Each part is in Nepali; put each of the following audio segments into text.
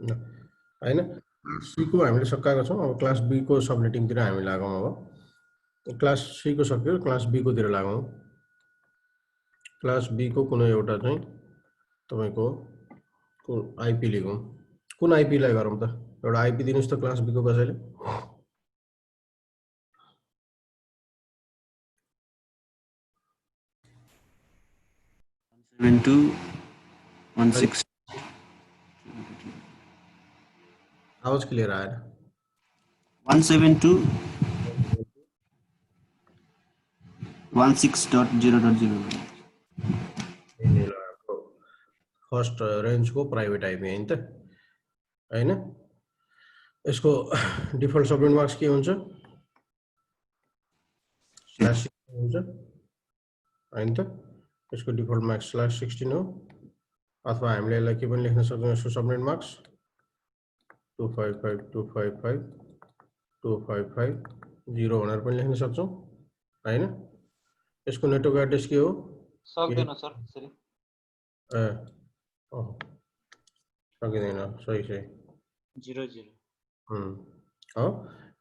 हैन सी को हामीले सकाएको छौं अब क्लास बी को सबनेटिङ तिर हामी लागौं अब क्लास सी को सक्यो क्लास बी को तिर लागौं क्लास बी को कुनै एउटा चाहिँ तपाईको कुन आईपी लिगौं कुन आईपी लाई गरौं त एउटा आईपी दिनुस् त क्लास बी को कसैले 172.16 आवाज क्लियर आएन 172.16.0.0 फर्स्ट रेंज को प्राइवेट आईपी हैन त हैन यसको डिफल्ट सबनेट मार्क्स के हुन्छ /16 हुन्छ हैन त यसको डिफल्ट मार्क्स /16 हो अथवा हामीले यसलाई के पनि लेख्न सक्छौं यसको सबनेट मार्क्स 255.255.255.0 भनेर पनि लेख्न सक्छौं हैन यसको नेटवर्क एड्रेस के हो सक्दैन सर त्यसरी सकिदैन सही 00 हो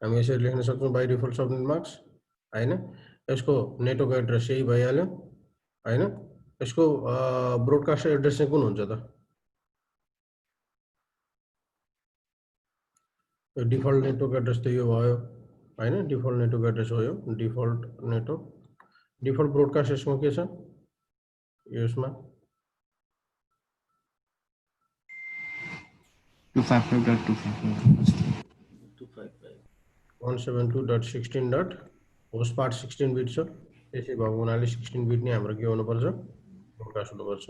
हामी यसरी लेख्न सक्छौं बाइ डिफल्ट सबनेट मार्क्स हैन यसको नेटवर्क एड्रेस यही भइहाल्यो हैन यसको ब्रोडकास्ट एड्रेस चाहिँ कुन हुन्छ त डिफल्ट नेटवर्क एड्रेस त यो भयो हैन डिफल्ट नेटवर्क एड्रेस हो यो डिफल्ट नेटवर्क डिफल्ट ब्रोडकास्ट यसमा के छ यसमा 172.16. होस्ट पार्ट 16 बिट छ त्यसै भएको हुनाले 16 बिट नै हाम्रो के हुनुपर्छ ब्रोडकास्ट हुनुपर्छ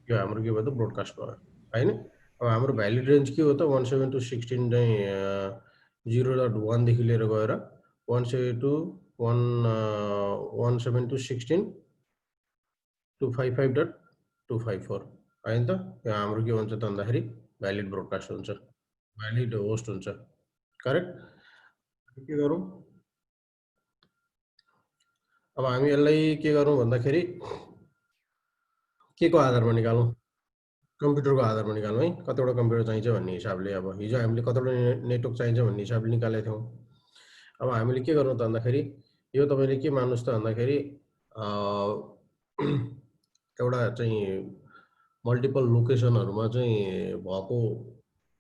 यो हाम्रो के भयो त ब्रोडकास्ट भयो हैन अब हाम्रो भ्यालिड रेन्ज के हो त 172.16 चाहिँ 0.1 देखि लिएर गएर 172.16 255.254 हैन त यो हाम्रो के हुन्छ त भन्दाखेरि भ्यालिड ब्रोडकास्ट हुन्छ भ्यालिड होस्ट हुन्छ करेक्ट के गरौँ अब हामी यसलाई के गरौँ भन्दाखेरि के को आधारमा निकालौँ कम्प्युटरको आधारमा निकालौँ है कतिवटा कम्प्युटर चाहिन्छ भन्ने हिसाबले अब हिजो हामीले कतिवटा नेटवर्क चाहिन्छ भन्ने हिसाबले निकालेका थियौँ अब हामीले के गर्नु त भन्दाखेरि यो तपाईले के मान्नुस् त भन्दाखेरि एउटा चाहिँ मल्टिपल लोकेसनहरुमा चाहिँ भएको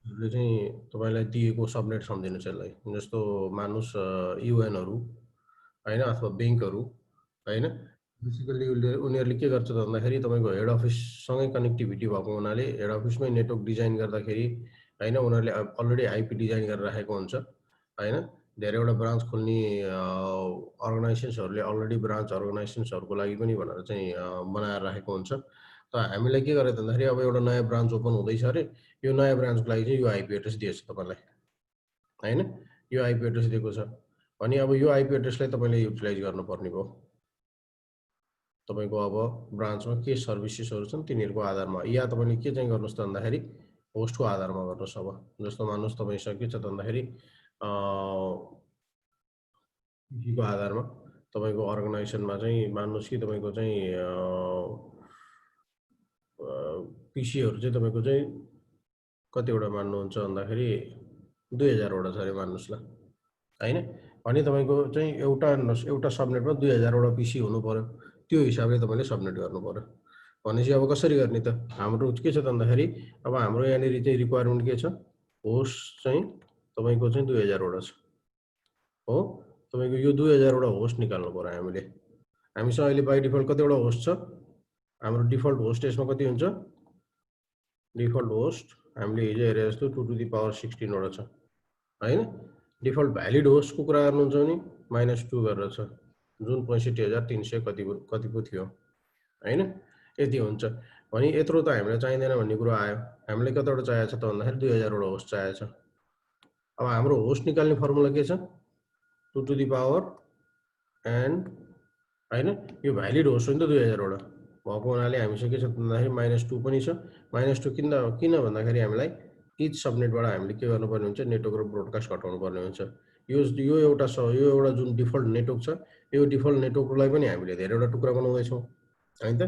ले चाहिँ तपाईलाई दिएको सबनेट सम्झिनुस् यसलाई जस्तो मान्नुस् युएनहरु हैन अथवा बैंकहरु हैन बेसिकली उनीहरुले के गर्छ त भन्दाखेरि तपाईको हेड अफिस सँगै कनेक्टिभिटी भएको हुनाले हेड अफिसमै नेटवर्क डिजाइन गर्दाखेरि हैन उनीहरुले अलरेडी आईपी डिजाइन गरेर राखेको हुन्छ हैन धेरैवटा ब्रान्च खोल्ने अर्गनाइजेसन्सहरुले अलरेडी ब्रान्च अर्गनाइजेसन्सहरुको लागि पनि भनेर चाहिँ बनाएर राखेको हुन्छ त हामीलाई के गरे त भन्दाखेरि अब एउटा नयाँ ब्रान्च ओपन हुँदैछ अरे यो नयाँ ब्रान्चको लागि चाहिँ यो आईपी एड्रेस दिएछ तपाईलाई हैन यो आईपी एड्रेस दिएको छ अनि अब यो आईपी एड्रेसलाई तपाईले युटिलाइज गर्नुपर्ने भयो तपाईको अब ब्रान्चमा के सर्भिसेसहरु छन् तिनीहरुको आधारमा या तपाईले के चाहिँ गर्नुस् त भन्दाखेरि होस्टको आधारमा गर्नुस् अब जस्तो मान्नुस् तपाईसँग के छ त भन्दाखेरि पीसीको आधारमा तपाईको अर्गनाइजेसनमा चाहिँ मान्नुस् कि तपाईको चाहिँ पीसीहरु चाहिँ तपाईको चाहिँ कतिवटा मान्नुहुन्छ भन्दाखेरि 2000 वटा छ रे मान्नुस् ल हैन अनि तपाईको चाहिँ एउटा सबनेटमा 2000 वटा पीसी हुनु पर्यो त्यो हिसाबले तपाईले सबनेट गर्नु पर्यो भनेपछि अब कसरी गर्ने त हाम्रो के छ त भन्दाखेरि अब हाम्रो यहाँनेरि चाहिँ रिक्वायरमेन्ट के छ होस्ट चाहिँ तपाईको चाहिँ 2000 वटा छ हो तपाईको यो 2000 वटा होस्ट निकाल्नु पर्यो हामीले हामीसँग अहिले बाइ डिफल्ट कतिवटा होस्ट छ हाम्रो डिफल्ट होस्ट यसमा कति हुन्छ डिफल्ट होस्ट हामीले हिजो हेरे जस्तो 2 टु द पावर 16 वटा छ हैन डिफल्ट भ्यालिड होस्टको कुरा गर्नुहुन्छ भने -2 गरेर छ जुन 65300 कति पो थियो हैन यति हुन्छ भने यत्रो त हामीलाई चाहिदैन भन्ने कुरा आयो हामीले कतिवटा चाहिएको छ त भन्दाखेरि 2000 वटा होस्ट चाहिएको छ अब हाम्रो होस्ट निकाल्ने फर्मुला के छ 2 टु द पावर एन्ड हैन यो भ्यालिड होस्ट हो नि त 2000 वटा भएको हुनाले हामीसँग के छ भन्दाखेरि -2 पनि छ -2 किन भन्दाखेरि हामीलाई इच सबनेटबाट हामीले के गर्नुपर्ने हुन्छ नेटवर्क र ब्रोडकास्ट घटाउनु पर्ने हुन्छ यो एउटा जुन डिफल्ट नेटवर्क छ यो डिफल्ट नेटवर्कलाई पनि हामीले धेरैवटा टुक्रा बनाउँदै छौं हैन त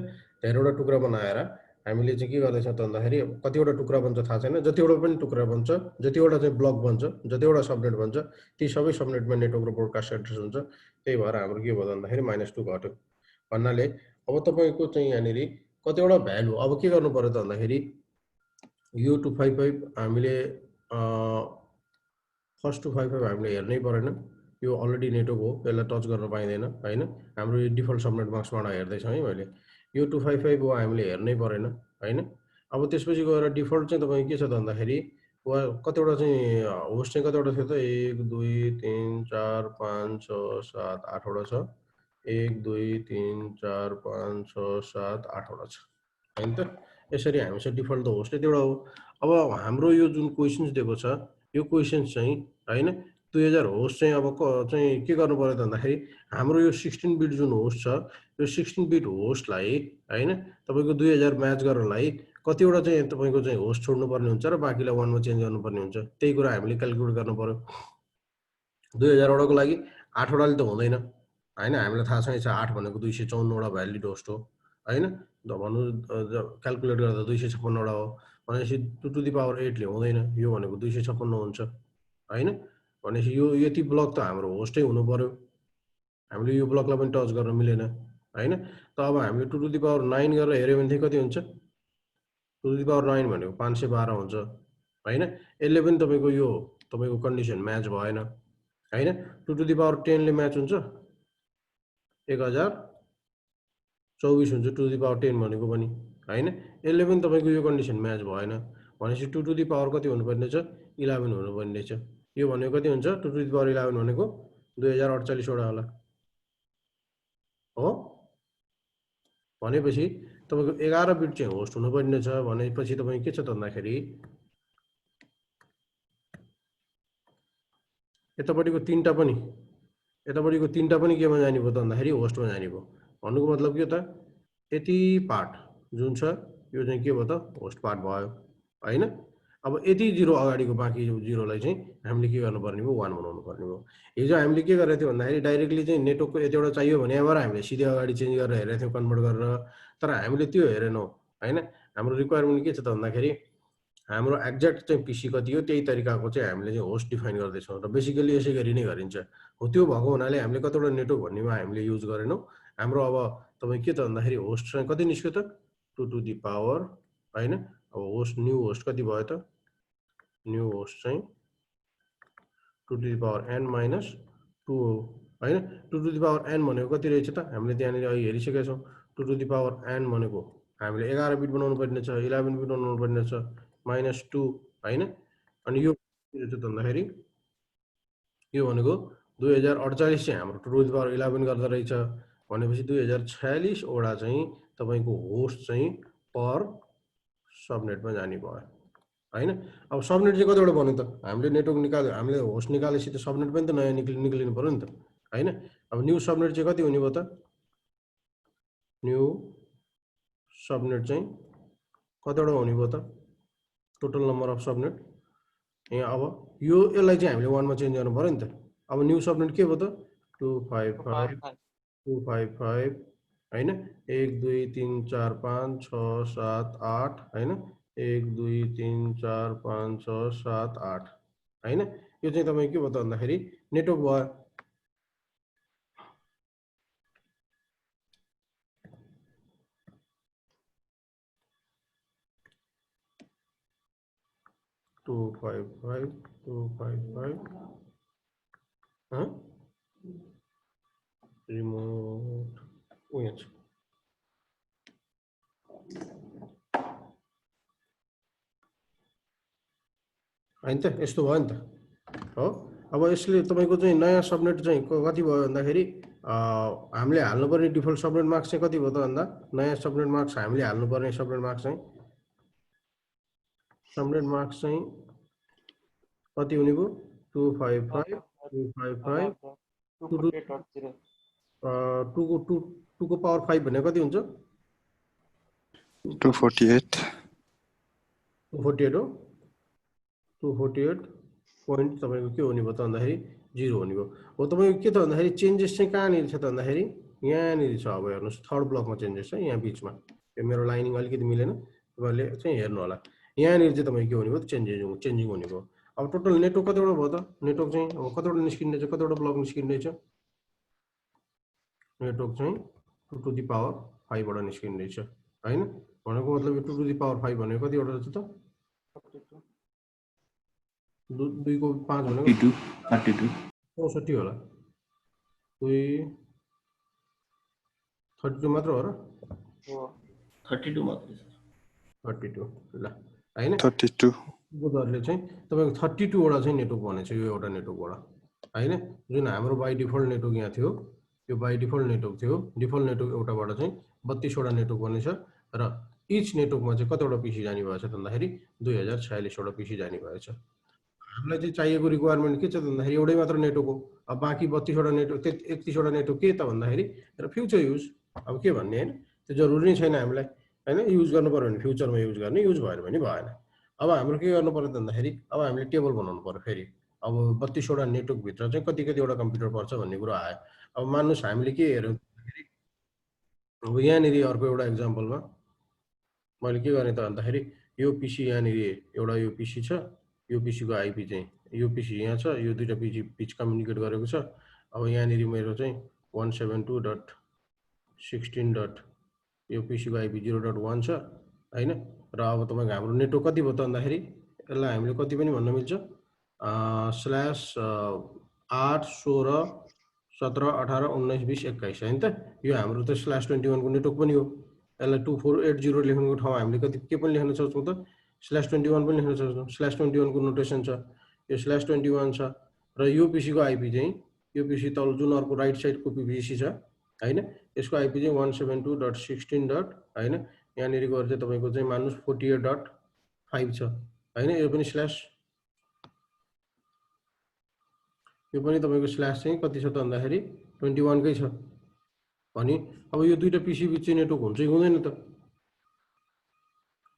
धेरैवटा टुक्रा बनाएर हामीले चाहिँ के गर्दैछौँ त भन्दाखेरि कतिवटा टुक्रा बन्छ थाहा छैन, जतिवटा पनि टुक्रा बन्छ, जतिवटा चाहिँ ब्लक बन्छ, जतिवटा सबनेट बन्छ, ती सबै सबनेटमा नेटवर्क र ब्रोडकास्ट एड्रेस हुन्छ। त्यही भएर हाम्रो के भयो त भन्दाखेरि -2 घट्यो भन्नाले अब तपाईँको चाहिँ यहाँनिर कतिवटा भ्यालु अब के गर्नु पर्यो त भन्दाखेरि यो 255 हामीले फर्स्ट 255 हामीले हेर्नै परेन, यो अलरेडी नेटवर्क हो, यसलाई टच गर्न पाइँदैन होइन। हाम्रो यो डिफल्ट सबनेट मार्क्सबाट हेर्दैछौँ है मैले, यो 255 हो हामीले हेर्नै परेन होइन। अब त्यसपछि गएर डिफल्ट चाहिँ तपाईँको के छ त भन्दाखेरि वा कतिवटा चाहिँ होस्ट चाहिँ कतिवटा थियो त 1 2 3 4 5 6 7 8वटा छ, 1 2 3 4 5 6 7 8वटा छ होइन त। यसरी हामीसँग डिफल्ट त होस्ट यतिवटा हो। अब हाम्रो यो जुन क्वेसन्स दिएको छ, यो क्वेसन्स चाहिँ होइन 2000 होस्ट चाहिँ अब चाहिँ के गर्नु पर्यो त भन्दाखेरि हाम्रो यो 16 बिट जुन होस्ट छ, यो 16 बिट होस्टलाई होइन तपाईँको 2000 म्याच गर्नलाई कतिवटा चाहिँ तपाईँको चाहिँ होस्ट छोड्नुपर्ने हुन्छ र बाँकीलाई 1 मा चेन्ज गर्नुपर्ने हुन्छ। त्यही कुरा हामीले क्याल्कुलेट गर्नु पर्यो। 2000 वटाको लागि 8 वटाले त हुँदैन होइन, हामीलाई थाहा छ 8 भनेको 254 वटा भ्यालिड होस्ट हो होइन। भनौँ क्याल्कुलेट गर्दा 256 वटा हो भनेपछि 2 टु द पावर 8 ले हुँदैन, यो भनेको 256 हुन्छ होइन। भनेपछि यो यति ब्लक त हाम्रो होस्टै हुनु पर्यो, हामीले यो ब्लकलाई पनि टच गर्न मिलेन होइन। त अब हामीले 2 टु द पावर 9 गरेर हेऱ्यो भने चाहिँ कति हुन्छ, 2 टु द पावर 9 भनेको 512 हुन्छ होइन। यसले पनि तपाईँको यो तपाईँको कन्डिसन म्याच भएन होइन। 2 टु द पावर 10 ले म्याच हुन्छ, 1024 हुन्छ 2 टु द पावर 10 भनेको पनि होइन। यसले पनि तपाईँको यो कन्डिसन म्याच भएन भनेपछि 2 टु द पावर कति हुनुपर्ने छ, 11 हुनुपर्ने छ। यो भनेको कति हुन्छ, 2 टु द पावर 11 भनेको 2048 वटा होला हो। भनेपछि तपाईँको 11 बिट चाहिँ होस्ट हुनुपर्ने छ। भनेपछि तपाईँ के छ त भन्दाखेरि यतापट्टिको तिनवटा पनि केमा जाने भयो त भन्दाखेरि होस्टमा जाने भयो। भन्नुको मतलब के त, यति पार्ट जुन छ यो चाहिँ के भयो त होस्ट पार्ट भयो होइन। अब यति जिरो अगाडिको बाँकी जिरोलाई चाहिँ हामीले के गर्नुपर्ने भयो, 1 बनाउनु पर्ने भयो। हिजो हामीले के गरेको थियो भन्दाखेरि डाइरेक्टली चाहिँ नेटवर्कको यतिवटा चाहियो भने यहाँबाट हामीले सिधै अगाडि चेन्ज गरेर हेरेको थियौँ कन्भर्ट गरेर, तर हामीले त्यो हेरेनौँ होइन। हाम्रो रिक्वायरमेन्ट के छ त भन्दाखेरि हाम्रो एक्ज्याक्ट चाहिँ पिसी कति हो त्यही तरिकाको चाहिँ हामीले चाहिँ होस्ट डिफाइन गर्दैछौँ र बेसिकली यसै गरी नै गरिन्छ हो। त्यो भएको हुनाले हामीले कतिवटा नेटवर्क भन्नेमा हामीले युज गरेनौँ। हाम्रो अब तपाईँ के त भन्दाखेरि होस्ट चाहिँ कति निस्क्यो त 2 टु द पावर होइन। अब होस्ट न्यू होस्ट कति भयो त, न्यू होस्ट चाहिँ 2 टु द पावर n - 2 हो होइन। 2 टु द पावर n भनेको कति रहेछ त, हामीले त्यहाँनिर अहिले हेरिसकेका छौँ। 2 टु द पावर n भनेको हामीले 11 बिट बनाउनु पर्ने छ, 11 बिट बनाउनु पर्ने छ, -2 होइन। अनि यो के रहेछ त भन्दाखेरि यो भनेको 2048 चाहिँ हाम्रो 2 टु द पावर 11 गर्दा रहेछ भनेपछि 2046 वटा चाहिँ तपाईँको होस्ट चाहिँ पर सबनेटमा जाने भयो होइन। अब सबनेट चाहिँ कतिवटा बन्यो त, हामीले नेटवर्क हामीले होस्ट निकालेपछि त सबनेट पनि त नयाँ निक्लिनु पऱ्यो नि त होइन। अब न्यू सबनेट चाहिँ कति हुने भयो त, न्यू सबनेट चाहिँ कतिवटा हुने भयो त, टोटल नम्बर अफ सबनेट यहाँ। अब यो यसलाई चाहिँ हामीले 1 मा चेन्ज गर्नु पऱ्यो नि त। अब न्यू सबनेट के भयो त 255 255 होइन, 1 2 3 4 5 6 7 8 होइन, 1 2 3 4 5 6 7 8 होइन। यो चाहिँ तपाईँ के भयो त भन्दाखेरि नेटवर्क भयो। 255 255 रिमोट उयो छ होइन त, यस्तो भयो नि त हो। अब यसले तपाईँको चाहिँ नयाँ सबनेट चाहिँ कति भयो भन्दाखेरि हामीले हाल्नुपर्ने डिफल्ट सबनेट मार्क्स चाहिँ कति भयो त भन्दा, नयाँ सबनेट मार्क्स हामीले हाल्नुपर्ने सबनेट मार्क्स चाहिँ कति हुने भयो 255 255 2 को पावर 5 भनेको कति हुन्छ 248 हो। 248 पोइन्ट तपाईँको के हुने भयो त भन्दाखेरि 0 हुने भयो हो। तपाईँको के त भन्दाखेरि चेन्जेस चाहिँ कहाँनिर छ त भन्दाखेरि यहाँनिर छ। अब हेर्नुहोस् थर्ड ब्लकमा चेन्जेस छ यहाँ बिचमा, यो मेरो लाइनिङ अलिकति मिलेन, तपाईँले चाहिँ हेर्नु होला यहाँनिर चाहिँ तपाईँ के हुने भयो चेन्जिङ हुने भयो अब टोटल नेटवर्क कतिवटा भयो त नेटवर्क चाहिँ अब कतिवटा निस्किने रहेछ कतिवटा ब्लक निस्किने रहेछ नेटवर्क चाहिँ 2 to the power 5 बाट निस्किने रहेछ हैन भनेको मतलब 2 to the power 5 भनेको कतिवटा रहेछ त 2 को 5 भनेको 32 64 होला 2 32 मात्र हो र हो 32 मात्रै छ 32 ल हैन 32 उनीहरुले चाहिँ तपाईको 32 वटा चाहिँ नेटवर्क बनेछ यो एउटा नेटवर्कबाट हैन जुन हाम्रो बाइ डिफल्ट नेटवर्क यहाँ थियो यो बाइ डिफल्ट नेटवर्क थियो डिफल्ट नेटवर्क एउटाबाट चाहिँ 32 वटा नेटवर्क बनेछ र इच नेटवर्कमा चाहिँ कतिवटा पिसी जाने भएछ भन्दाखेरि 2046 वटा पिसी जाने भएछ हामीलाई चाहिँ चाहिएको रिक्वायरमेन्ट के छ भन्दाखेरि एउटै मात्र नेटवर्क हो अब बाँकी 32 वटा नेटवर्क 31 वटा नेटवर्क के त भन्दाखेरि र फ्युचर युज अब के भन्ने हैन त्यो जरुरी नै छैन हामीलाई हैन युज गर्नु पर्यो भने फ्युचरमा युज गर्ने युज भएन भने भएन अब हाम्रो के गर्नु पर्यो भन्दाखेरि अब हामीले टेबल बनाउनु पर्यो फेरि अब 32 वटा नेटवर्क भित्र चाहिँ कति कतिवटा कम्प्युटर पर्छ भन्ने कुरा आयो अब मान्नुस् हामीले के हेर्यो भन्दाखेरि अब यहाँनिर अर्को एउटा एक्जाम्पलमा मैले के गर्ने त भन्दाखेरि यो पिसी यहाँनिर एउटा यो पिसी छ यो पिसी को आइपी चाहिँ यो पिसी यहाँ छ यो दुईटा पिसी बिच कम्युनिकेट गरेको छ अब यहाँनिर मेरो चाहिँ 172.16. यो पिसी को आइपी 0.1 छ हैन र अब तपाईको हाम्रो नेटवर्क कति भयो त भन्दाखेरि यसलाई हामीले कति पनि भन्न मिल्छ /8 16 17 18 19 20 21 हैन त यो हाम्रो त /21 को नेटवर्क पनि हो यसलाई 2480 लेख्नुको ठाउँमा हामीले कति के पनि लेख्न सक्छौं त /21 पनि लेख्न सक्छौं /21 को नोटेसन छ यो /21 छ र यो पिसी को आइपी चाहिँ यो पिसी तल जुन अर्को राइट साइड को पिसी छ हैन यसको आइपी चाहिँ 172.16. हैन यहाँनिर गएर चाहिँ तपाईको चाहिँ मान्नुस् 48.5 छ हैन यो पनि स्ल्याश यो पनि तपाईको स्ल्याश चाहिँ कति छ त भन्दाखेरि 21 कै छ अनि अब यो दुईटा पिसी बिच चाहिँ नेटवर्क हुन्छ कि हुँदैन त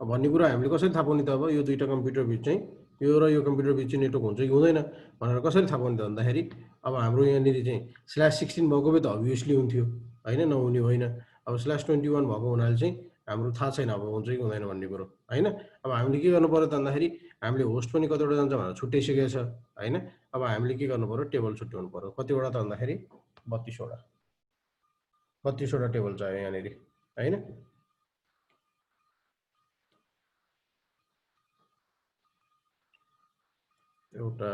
अब भन्ने कुरा हामीले कसरी थाहा पाउने त अब यो दुईटा कम्प्युटर बिच चाहिँ यो र यो कम्प्युटर बिच चाहिँ नेटवर्क हुन्छ कि हुँदैन भनेर कसरी थाहा पाउने त भन्दाखेरि अब हाम्रो यहाँनिर चाहिँ /16 भएको भए त अभियसली हुन्थ्यो हैन नहुने होइन अब /21 भएको हुनाले चाहिँ हाम्रो थाहा छैन अब हुन्छ कि हुँदैन भन्ने कुरो हैन अब हामीले के गर्नु पर्यो त भन्दाखेरि हामीले होस्ट पनि कतिवटा जान्छ भनेर छुट्याइसकेको छ हैन अब हामीले के गर्नु पर्यो टेबल छुट्याउनु पर्यो कतिवटा त भन्दाखेरि 32 वटा 32 वटा टेबल चाहियो यहाँनिर हैन एउटा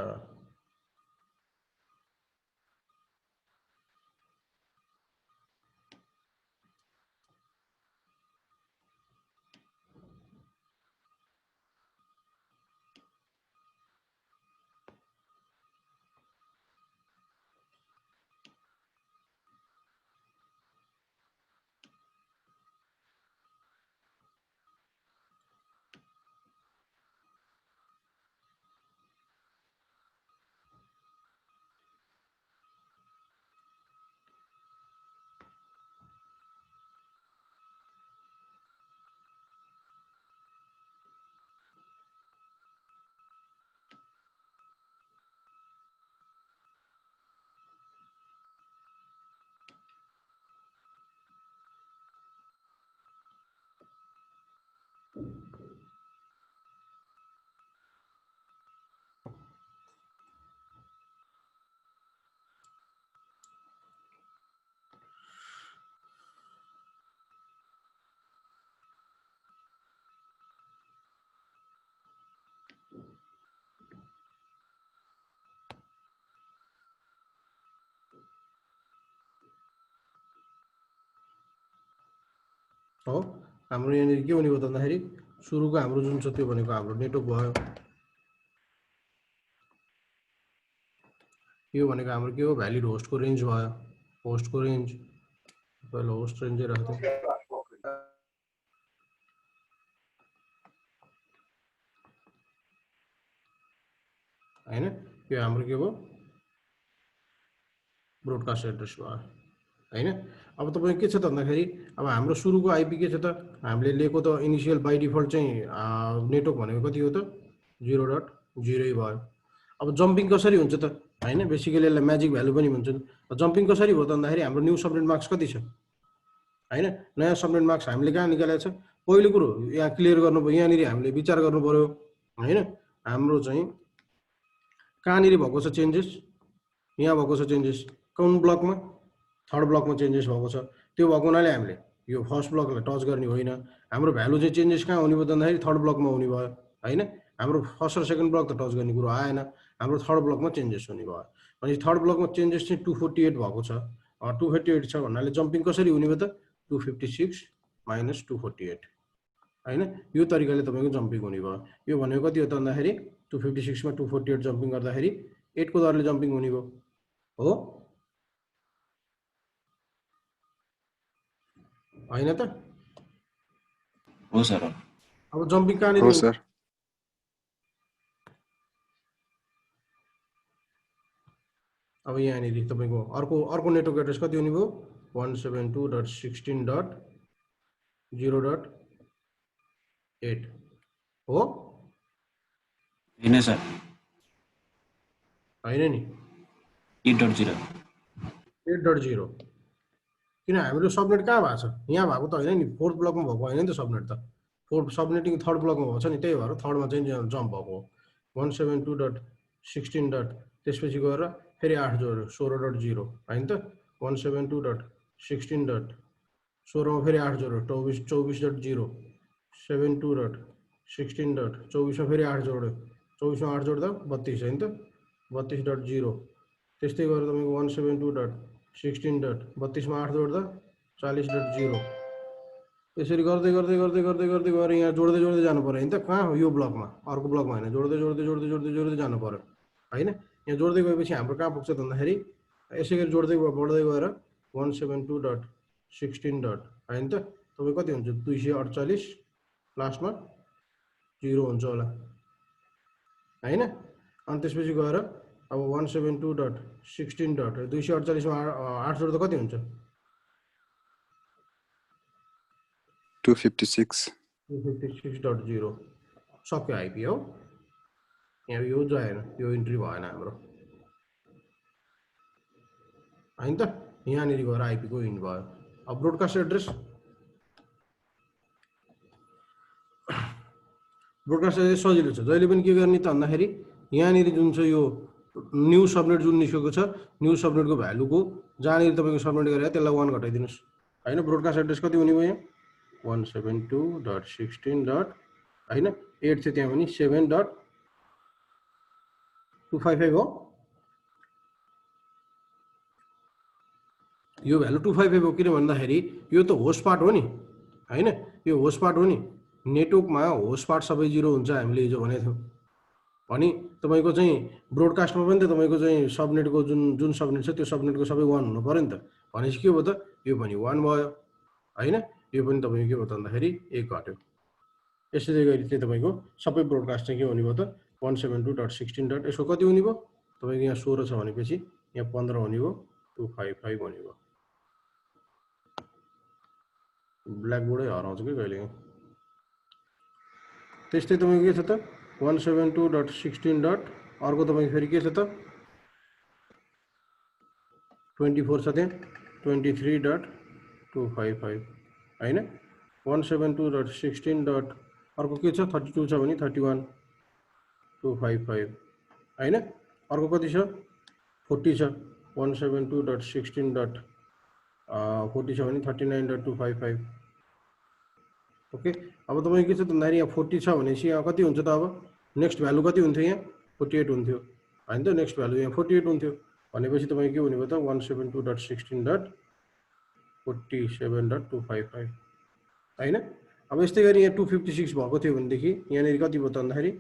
हो हाम्रो यहाँनिर के हुने भयो त भन्दाखेरि सुरुको हाम्रो जुन छ त्यो भनेको हाम्रो नेटवर्क भयो यो भनेको हाम्रो के हो भ्यालिड होस्टको रेन्ज भयो होस्टको रेन्ज पहिला होस्ट रेन्ज राख्थ्यौं हैन यो हाम्रो के भयो ब्रोडकास्ट एड्रेस भयो हैन अब तपाईँ के छ त भन्दाखेरि अब हाम्रो सुरुको आइपी के छ त हामीले लिएको त इनिशियल बाइ डिफल्ट चाहिँ नेटवर्क भनेको कति हो त 0.0 भयो अब जम्पिङ कसरी हुन्छ त हैन बेसिकली यसलाई म्याजिक भ्यालु पनि भन्छन् जम्पिङ कसरी भयो त भन्दाखेरि हाम्रो न्यू सबनेट मार्क्स कति छ हैन नयाँ सबनेट मार्क्स हामीले कहाँ निकालेको छ पहिलो कुरो यहाँ क्लियर गर्नु पर्यो, यहाँनिर हामीले विचार गर्नु पर्यो हैन। हाम्रो चाहिँ कहाँनिर भएको छ चेन्जेस, यहाँ भएको छ चेन्जेस कुन ब्लकमा, थर्ड ब्लकमा चेन्जेस भएको छ। त्यो भएको हुनाले हामीले यो फर्स्ट ब्लकलाई टच गर्ने होइन। हाम्रो भ्यालु चाहिँ चेन्जेस कहाँ हुने भयो भन्दाखेरि थर्ड ब्लकमा हुने भयो हैन। हाम्रो फर्स्ट र सेकेन्ड ब्लक त टच गर्ने कुरो आएन, हाम्रो थर्ड ब्लकमा चेन्जेस हुने भयो। अनि थर्ड ब्लकमा चेन्जेस चाहिँ 248 भएको छ। 248 छ भन्नाले जम्पिङ कसरी हुने भयो त 256 - 248 हैन। यो तरिकाले तपाईको जम्पिङ हुने भयो। यो भनेको कति हो त भन्दाखेरि 256 मा 248 जम्पिङ गर्दाखेरि 8 को दरले जम्पिङ हुने भयो हो हैन त। हो सर। अब जम्पिङ कहाँनिर हो हुन्छ? सर। अब यहाँनिर तपाईको अर्को नेटवर्क एड्रेस कति हुने भयो 172.16.0.8 हो हैन सर, हैन नि 8.0 8.0 किन हाम्रो सबनेट कहाँ भएको छ? यहाँ भएको त होइन नि, फोर्थ ब्लकमा भएको होइन नि त सबनेट त। फोर्थ सबनेटिङ थर्ड ब्लकमा भएको छ नि, त्यही भएर थर्डमा चाहिँ जम्प भएको हो 172.16. त्यसपछि गएर फेरि 8 जोड्यो 16.0 होइन त। 172.16. मा फेरि 8 जोड्यो 24.0 72.16. 24 मा फेरि 8 जोड्यो 24 मा 8 जोड्दा 32 होइन त 32.0। त्यस्तै गरेर तपाईँको 172.16. 32 मा 8 जोड्दा 40.0। त्यसरी गर्दै गर्दै गर्दै गर्दै गर्दै गएर यहाँ जोड्दै जोड्दै जानु पर्यो होइन त। कहाँ हो? यो ब्लकमा, अर्को ब्लकमा होइन, जोड्दै जोड्दै जोड्दै जोड्दै जोड्दै जानु पर्यो होइन। यहाँ जोड्दै गएपछि हाम्रो कहाँ पुग्छ त भन्दाखेरि यसै गरी जोड्दै बढ्दै गएर 172.16. होइन त तपाईँ कति हुन्छ 248 लास्टमा 0 हुन्छ होला होइन। अनि त्यसपछि गएर अब 172.16. 248 मा 8 जोड्दा कति हुन्छ 256. 256.0 सक्यो आइपी हो। यहाँ यो जाएन, यो इन्ट्री भएन हाम्रो होइन त। यहाँनिर गएर आइपीको इन भयो। अब ब्रोडकास्ट एड्रेस सजिलो छ। जहिले पनि के गर्ने त भन्दाखेरि यहाँनिर जुन छ यो न्यू सबनेट जुन निस्केको छ, न्यू सबनेटको भ्यालुको जहाँनिर तपाईँको सबनेट गरेर त्यसलाई 1 घटाइदिनुहोस् होइन। ब्रोडकास्ट एड्रेस कति हुने भयो यहाँ 172.16. होइन 8 थियो त्यहाँ पनि 7.255 हो। यो भ्यालु 255 हो किन भन्दाखेरि यो त होस्ट पार्ट हो नि होइन। यो होस्ट पार्ट हो नि, नेटवर्कमा होस्ट पार्ट सबै 0 हुन्छ हामीले हिजो भनेको थियौँ। अनि तपाईँको चाहिँ ब्रोडकास्टमा पनि त तपाईँको चाहिँ सबनेटको जुन सबनेट छ त्यो सबनेटको सबै 1 हुनु पऱ्यो नि त। भनेपछि के भयो त यो पनि 1 भयो होइन। यो पनि तपाईँको के भयो त भन्दाखेरि 1 घट्यो। यसरी गरी चाहिँ तपाईँको सबै ब्रोडकास्ट चाहिँ के हुने भयो त 172.16. यसको कति हुने भयो तपाईँको यहाँ 16 छ भनेपछि यहाँ 15 हुने भयो 255 हुने भयो। ब्ल्याकबोर्डै हराउँछ कि कहिले। त्यस्तै तपाईँको के छ त 172.16. अर्को तपाईँको फेरि के छ त 24 छ त्यहाँ 23.255 होइन। 172.16. अर्को के छ 32 छ भने 31.255 होइन। अर्को कति छ 40 छ 172.16. 40 छ भने 39.255 ओके। अब तपाईँ के छ त भन्दाखेरि यहाँ 40 छ भनेपछि यहाँ कति हुन्छ त अब नेक्स्ट भ्यालु कति हुन्थ्यो यहाँ 48 हुन्थ्यो होइन त। नेक्स्ट भ्यालु यहाँ 48 हुन्थ्यो भनेपछि तपाईँ के हुने भयो त 172.16.47.255 होइन। अब यस्तै गरी यहाँ 256 भएको थियो भनेदेखि यहाँनिर कति भयो त भन्दाखेरि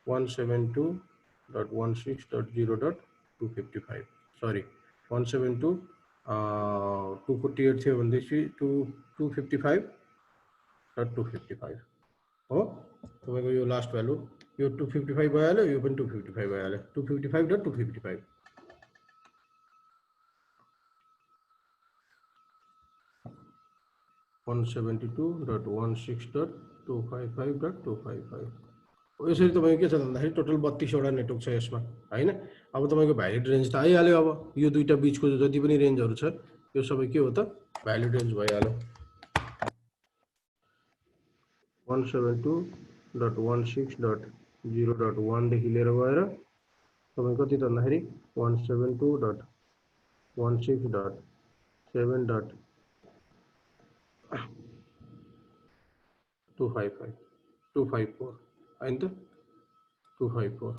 172.16.0.255 सरी 172.248 थियो भनेदेखि 255.255 हो तपाईँको यो लास्ट भ्यालु। यो 255 भइहाल्यो, यो पनि 255 भइहाल्यो 255.255 172.16.255.255 यसरी तपाईँको के छ भन्दाखेरि टोटल 32 वटा नेटवर्क छ यसमा होइन। अब तपाईँको भ्यालिड रेन्ज त आइहाल्यो। अब यो दुईटा बिचको जति पनि रेन्जहरू छ यो सबै के हो त भ्यालिड रेन्ज भइहाल्यो। 172.16.0.1 देखि लिएर गएर तपाईं कति त भन्दाखेरि 172.16.7.254 हैन त 254 254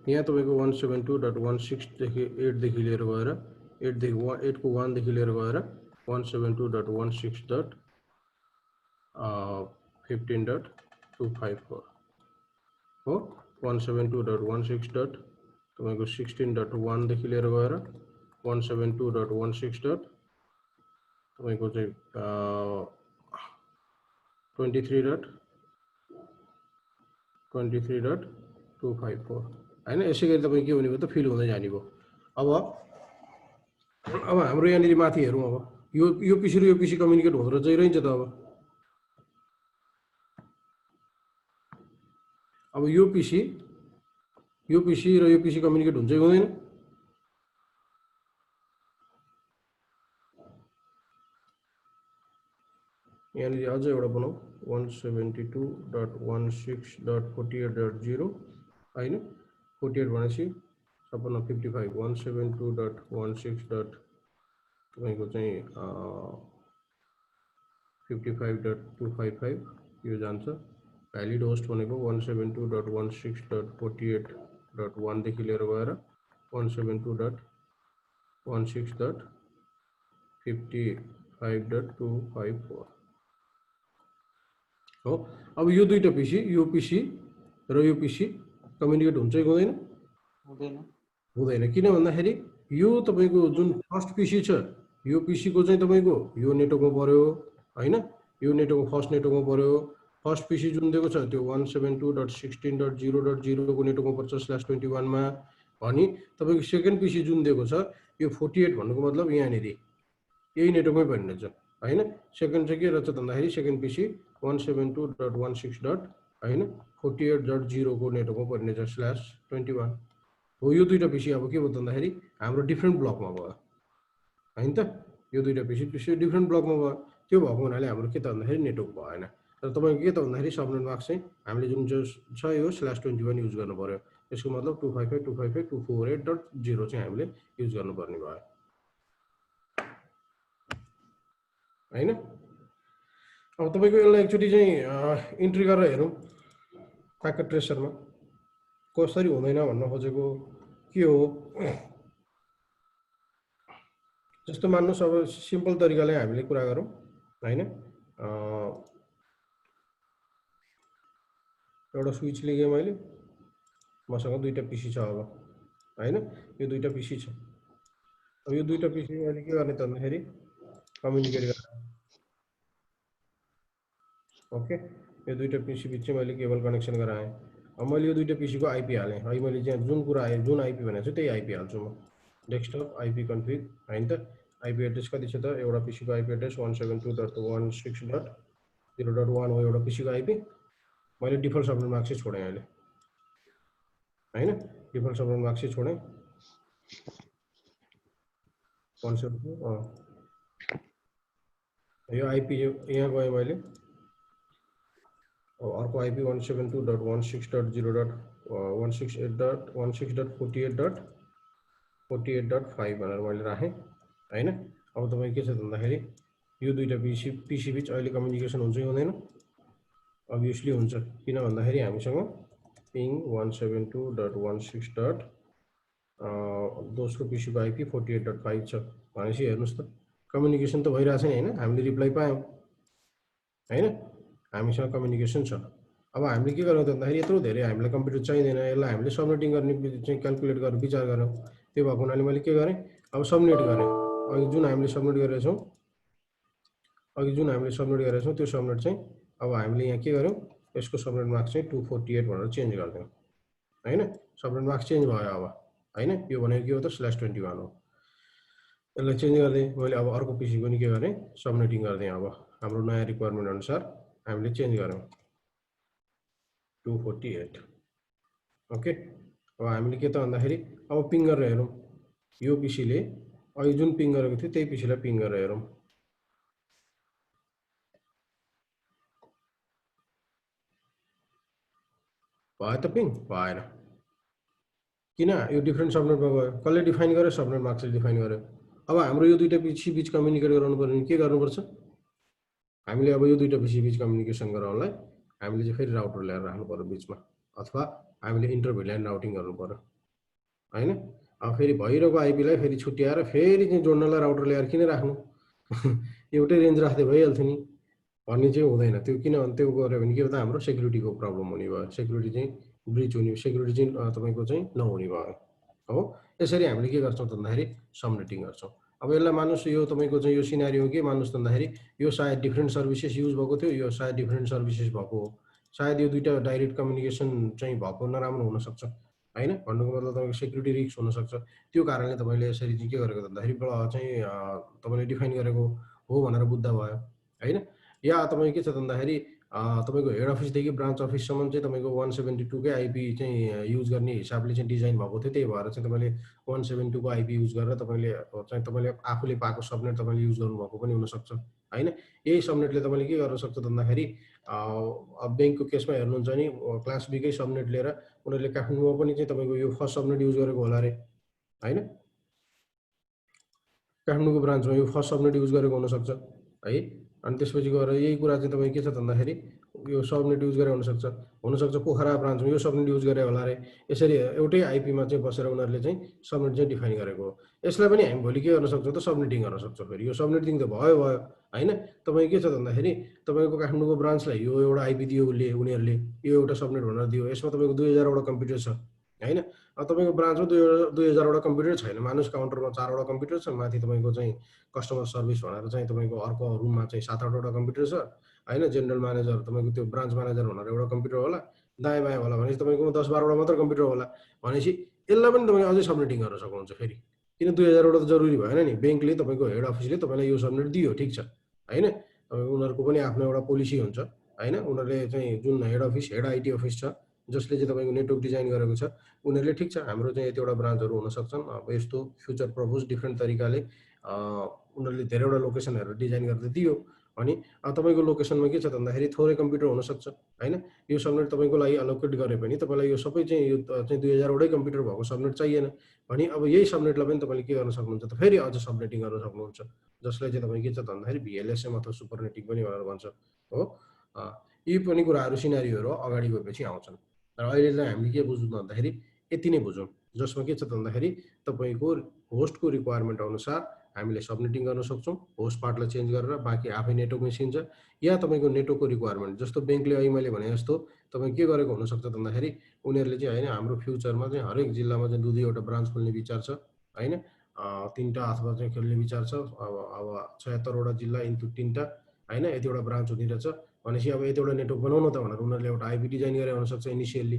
यहाँ तपाईको 172.16 देखि 8 देखि लिएर गएर 8 देखि 8 को 1 देखि लिएर गएर 172.16.15.254 हो 172.16. तपाईको 16.1 देखि लिएर गएर 172.16. तपाईको चाहिँ 23.254 हैन यसै गरी तपाई के हुने भयो त फिल हुँदै जाने भयो अब हाम्रो यहाँनिर माथि हेरौँ अब यो पिसी र यो पिसी कम्युनिकेट हुँदो चाहिँ रहन्छ त अब यो पिसी र यो पिसी कम्युनिकेट हुन्छ कि हुँदैन यहाँनिर अझ एउटा बनाऊ 172.16.48.0 हैन 48 भनेपछि सबभन्दा 55 172.16. तपाईको चाहिँ 55.255 यो जान्छ भ्यालिड होस्ट भनेको 172.16.48.1 देखि लिएर गएर 172.16.55.254 हो अब यो दुईटा पिसी र यो पिसी कम्युनिकेट हुन्छ कि हुँदैन हुँदैन किन भन्दाखेरि यो तपाईको जुन फर्स्ट पिसी छ यो पिसी को चाहिँ तपाईको यो नेटवर्कमा पर्यो हैन यो नेटवर्क फर्स्ट नेटवर्कमा पर्यो फर्स्ट पिसी जुन दिएको छ त्यो 172.16.0.0 को नेटवर्कमा पर्छ /21 मा भनी तपाईको सेकेन्ड पिसी जुन दिएको छ यो 48 भन्नुको मतलब यहाँनिर यही नेटवर्कमै पर्ने छ हैन सेकेन्ड चाहिँ के रहेछ भन्दाखेरि सेकेन्ड पिसी 172.16. हैन 48.0 को नेटवर्कमा पर्ने छ /21 हो यो दुईटा पिसी अब के भयो भन्दाखेरि हाम्रो डिफरेन्ट ब्लकमा भयो हैन त यो दुईटा पिसी डिफरेन्ट ब्लकमा भयो त्यो भएको हुनाले हाम्रो के त भन्दाखेरि नेटवर्क भएन तर तपाईको के त भन्दाखेरि सबनेट मार्क चाहिँ हामीले जुन छ यो /21 युज गर्नु पर्यो यसको मतलब 255.255.248.0 चाहिँ हामीले युज गर्नुपर्ने भयो हैन अब तपाईको यसलाई एकचोटी चाहिँ इन्ट्री गरेर हेरौँ प्याकेट ट्रेसरमा कसरी हुँदैन भन्न खोजेको के हो जस्तो मान्नुस् अब सिम्पल तरिकाले हामीले कुरा गरौँ हैन एउटा स्विच लिएँ मैले मसँग दुईटा पिसी छ अब हैन यो दुईटा पिसी छ अब यो दुईटा पिसी मैले के गर्ने त भन्दाखेरि कम्युनिकेट गर्ने ओके यो दुईटा पिसी बीच चाहिँ मैले केबल कनेक्सन गराएँ अब मैले यो दुईटा पिसी को आईपी हालेँ है मैले चाहिँ जुन कुरा आए जुन आईपी भनेको छु त्यही आईपी हाल्छु म डेस्कटप आईपी कन्फिग हैन त आईपी एड्रेस कति छ त एउटा पिसी को आईपी एड्रेस 172.16.0.1 हो एउटा पिसी को आईपी मैले डिफल्ट सबनेट मार्क चाहिँ छोडेँ अहिले हैन डिफल्ट सबनेट मार्क चाहिँ छोडेँ 172 यो आईपी यहाँ गएँ मैले अर्को आईपी 172.16.0.168.48.5 भनेर मैले राखेँ हैन अब तपाईँ के छ भन्दाखेरि यो दुईटा पिसी बीच अहिले कम्युनिकेसन हुन्छ कि हुँदैन अभियसली हुन्छ किन भन्दाखेरि हामीसँग पिङ 172.16. दोस्रो पिसी को आईपी 48.5 छ भनेपछि हेर्नुस् त कम्युनिकेसन त भइरहेछ नि हैन हामीले रिप्लाई पायौं हैन हामीसँग कम्युनिकेसन छ अब हामीले के गर्नु त भन्दाखेरि यत्रो धेरै हामीलाई कम्प्युटर चाहिँदैन यसलाई हामीले सबनेटिङ गर्ने चाहिँ क्याल्कुलेट गरेर विचार गरौँ त्यो भएको हुनाले मैले के गरेँ अब सबनेट गरेँ अघि जुन हामीले सबनेट गरेछौं त्यो सबनेट चाहिँ अब हामीले यहाँ के गर्यौं यसको सबनेट मार्क चाहिँ 248 भनेर चेन्ज गर्दियौं हैन सबनेट मार्क चेन्ज भयो अब हैन यो भनेको के हो त /21 हो यसलाई चेन्ज गर्दै मैले अब अर्को पिसी पनि के गरेँ सबनेटिङ गर्दै अब हाम्रो नयाँ रिक्वायरमेन्ट अनुसार हामीले चेन्ज गर्यौं 248 ओके। अब हामीले के त भन्दाखेरि अब पिङ गरेर हेरौँ यो पीसीले अहिले जुन पिङ गरेको थियो त्यही पीसीलाई पिङ गरेर हेरौँ। भयो त पिङ भएन किन यो डिफ्रेन्ट सबनेटमा गयो कसले डिफाइन गर्यो सबनेट मार्क्सले डिफाइन गर्यो। अब हाम्रो यो दुईटा पिसी बीच कम्युनिकेट गराउनु पर्यो भने के गर्नुपर्छ हामीले अब यो दुईटा पिसी बीच कम्युनिकेसन गराउनलाई हामीले चाहिँ फेरि राउटर ल्याएर राख्नु पर्यो बीचमा अथवा हामीले इन्टरभ्युल्यान्ड राउटिङ गर्नु पर्यो हैन। अब फेरि भइरहेको आइपीलाई फेरि छुट्याएर फेरि चाहिँ जोड्नलाई राउटर ल्याएर किन राख्नु एउटै रेन्ज राख्दै भइहाल्थ्यो नि भन्ने चाहिँ हुँदैन। त्यो किन त्यो गऱ्यो भने के भन्दा हाम्रो सेक्युरिटीको प्रब्लम हुने भयो सेक्युरिटी चाहिँ ब्रिच हुने सेक्युरिटी चाहिँ तपाईँको चाहिँ नहुने भयो हो। यसरी हामीले के गर्छौँ त भन्दाखेरि सबनेटिङ गर्छौँ। अब यसलाई मानुस् यो तपाईँको चाहिँ यो सिनारियो के मानुस् भन्दाखेरि यो सायद डिफ्रेन्ट सर्भिसेस युज भएको थियो यो सायद डिफ्रेन्ट सर्भिसेस भएको हो सायद यो दुईटा डाइरेक्ट कम्युनिकेसन चाहिँ भएको नराम्रो हुनसक्छ हैन भन्नुको मतलब तपाईँको सेक्युरिटी रिस्क हुनसक्छ। त्यो कारणले तपाईँले यसरी चाहिँ के गरेको भन्दाखेरि चाहिँ तपाईँले डिफाइन गरेको हो भनेर बुझ्दा भयो हैन। या तपाईँ के छ भन्दाखेरि तपाईँको हेड अफिसदेखि ब्रान्च अफिससम्म चाहिँ तपाईँको 172 कै आइपी चाहिँ युज गर्ने हिसाबले चाहिँ डिजाइन भएको थियो त्यही भएर चाहिँ तपाईँले 172 को आइपी युज गरेर तपाईँले आफूले पाएको सबनेट तपाईँले युज गर्नुभएको पनि हुनसक्छ हैन। यही सबनेटले तपाईँले के गर्न सक्छ भन्दाखेरि ब्याङ्कको केसमा हेर्नुहुन्छ नि क्लास बीकै सबनेट लिएर उनीहरूले काठमाडौँमा पनि चाहिँ तपाईँको यो फर्स्ट सबनेट युज गरेको होला रे हैन। काठमाडौँको ब्रान्चमा यो फर्स्ट सबनेट युज गरेको हुनसक्छ है। अनि त्यसपछि गएर यही कुरा चाहिँ तपाईँ के छ भन्दाखेरि यो सबनेट युज गरेर हुनसक्छ पोखरा ब्रान्चमा यो सबनेट युज गरे होला रे। यसरी एउटै आइपीमा चाहिँ बसेर उनीहरूले चाहिँ सबनेट चाहिँ डिफाइन गरेको हो। यसलाई पनि हामी भोलि के गर्न सक्छौँ त सबनेटिङ गर्न सक्छौँ। फेरि यो सबनेटिङ त भयो हैन। तपाईँ के छ भन्दाखेरि तपाईँको काठमाडौँको ब्रान्चलाई यो एउटा आइपी दियो उनीहरूले यो एउटा सबनेट भनेर दियो यसमा तपाईँको 2000वटा कम्प्युटर छ हैन। अब तपाईँको ब्रान्चमा 2000वटा कम्प्युटर छैन मानुस काउन्टरमा 4वटा कम्प्युटर छ माथि तपाईँको चाहिँ कस्टमर सर्भिस भनेर चाहिँ तपाईँको अर्को रुममा चाहिँ 7-8वटा कम्प्युटर छ हैन। जेनरल म्यानेजर तपाईँको त्यो ब्रान्च म्यानेजर भनेर एउटा कम्प्युटर होला दायाँ बायाँ होला भनेपछि तपाईँकोमा 10-12वटा मात्र कम्प्युटर होला भनेपछि यसलाई पनि तपाईँ अझै सबनेटिङ गर्न सक्नुहुन्छ फेरि किन 2000वटा त जरुरी भएन नि। ब्याङ्कले तपाईँको हेड अफिसले तपाईँलाई यो सबनेट दियो ठिक छ हैन। उनीहरूको पनि आफ्नो एउटा पोलिसी हुन्छ हैन। उनीहरूले चाहिँ जुन हेड आइटी अफिस छ जसले चाहिँ तपाईँको नेटवर्क डिजाइन गरेको छ उनीहरूले ठिक छ हाम्रो चाहिँ यतिवटा ब्रान्चहरू हुनसक्छन् अब यस्तो फ्युचर प्रपोज डिफ्रेन्ट तरिकाले उनीहरूले धेरैवटा लोकेसनहरू डिजाइन गरेर दियो अनि तपाईँको लोकेसनमा के छ भन्दाखेरि थोरै कम्प्युटर हुनसक्छ हैन। यो सबनेट तपाईँको लागि अलोकेट गरे पनि तपाईँलाई यो सबै चाहिँ यो चाहिँ 2000वटै कम्प्युटर भएको सबनेट चाहिएन भने अब यही सबनेटलाई पनि तपाईँले के गर्न सक्नुहुन्छ त फेरि अझ सबनेटिङ गर्न सक्नुहुन्छ जसलाई चाहिँ तपाईँ के छ भन्दाखेरि भिएलएसएम अथवा सुपरनेटिङ पनि भनेर भन्छ हो। यी पनि कुराहरू सिनारीहरू अगाडि गएपछि आउँछन् र अहिले चाहिँ हामीले के बुझ्नु भन्दाखेरि यति नै बुझौँ जसमा के छ भन्दाखेरि तपाईँको होस्टको रिक्वायरमेन्ट अनुसार हामीले सबनेटिङ गर्न सक्छौँ होस्ट पार्टलाई चेन्ज गरेर बाँकी आफै नेटवर्क निस्किन्छ या तपाईँको नेटवर्कको रिक्वायरमेन्ट जस्तो ब्याङ्कले अहिले मैले भने जस्तो तपाईँ के गरेको हुनसक्छ भन्दाखेरि उनीहरूले चाहिँ होइन हाम्रो फ्युचरमा चाहिँ हरेक जिल्लामा चाहिँ 2-2वटा ब्रान्च खोल्ने विचार छ होइन 3टा अथवा चाहिँ खोल्ने विचार छ। अब 76वटा जिल्ला इन्टु 3टा होइन यतिवटा ब्रान्च हुने रहेछ भनेपछि अब यतिवटा नेटवर्क बनाउनु त भनेर उनीहरूले एउटा आइपी डिजाइन गरेर हुनसक्छ इनिसियल्ली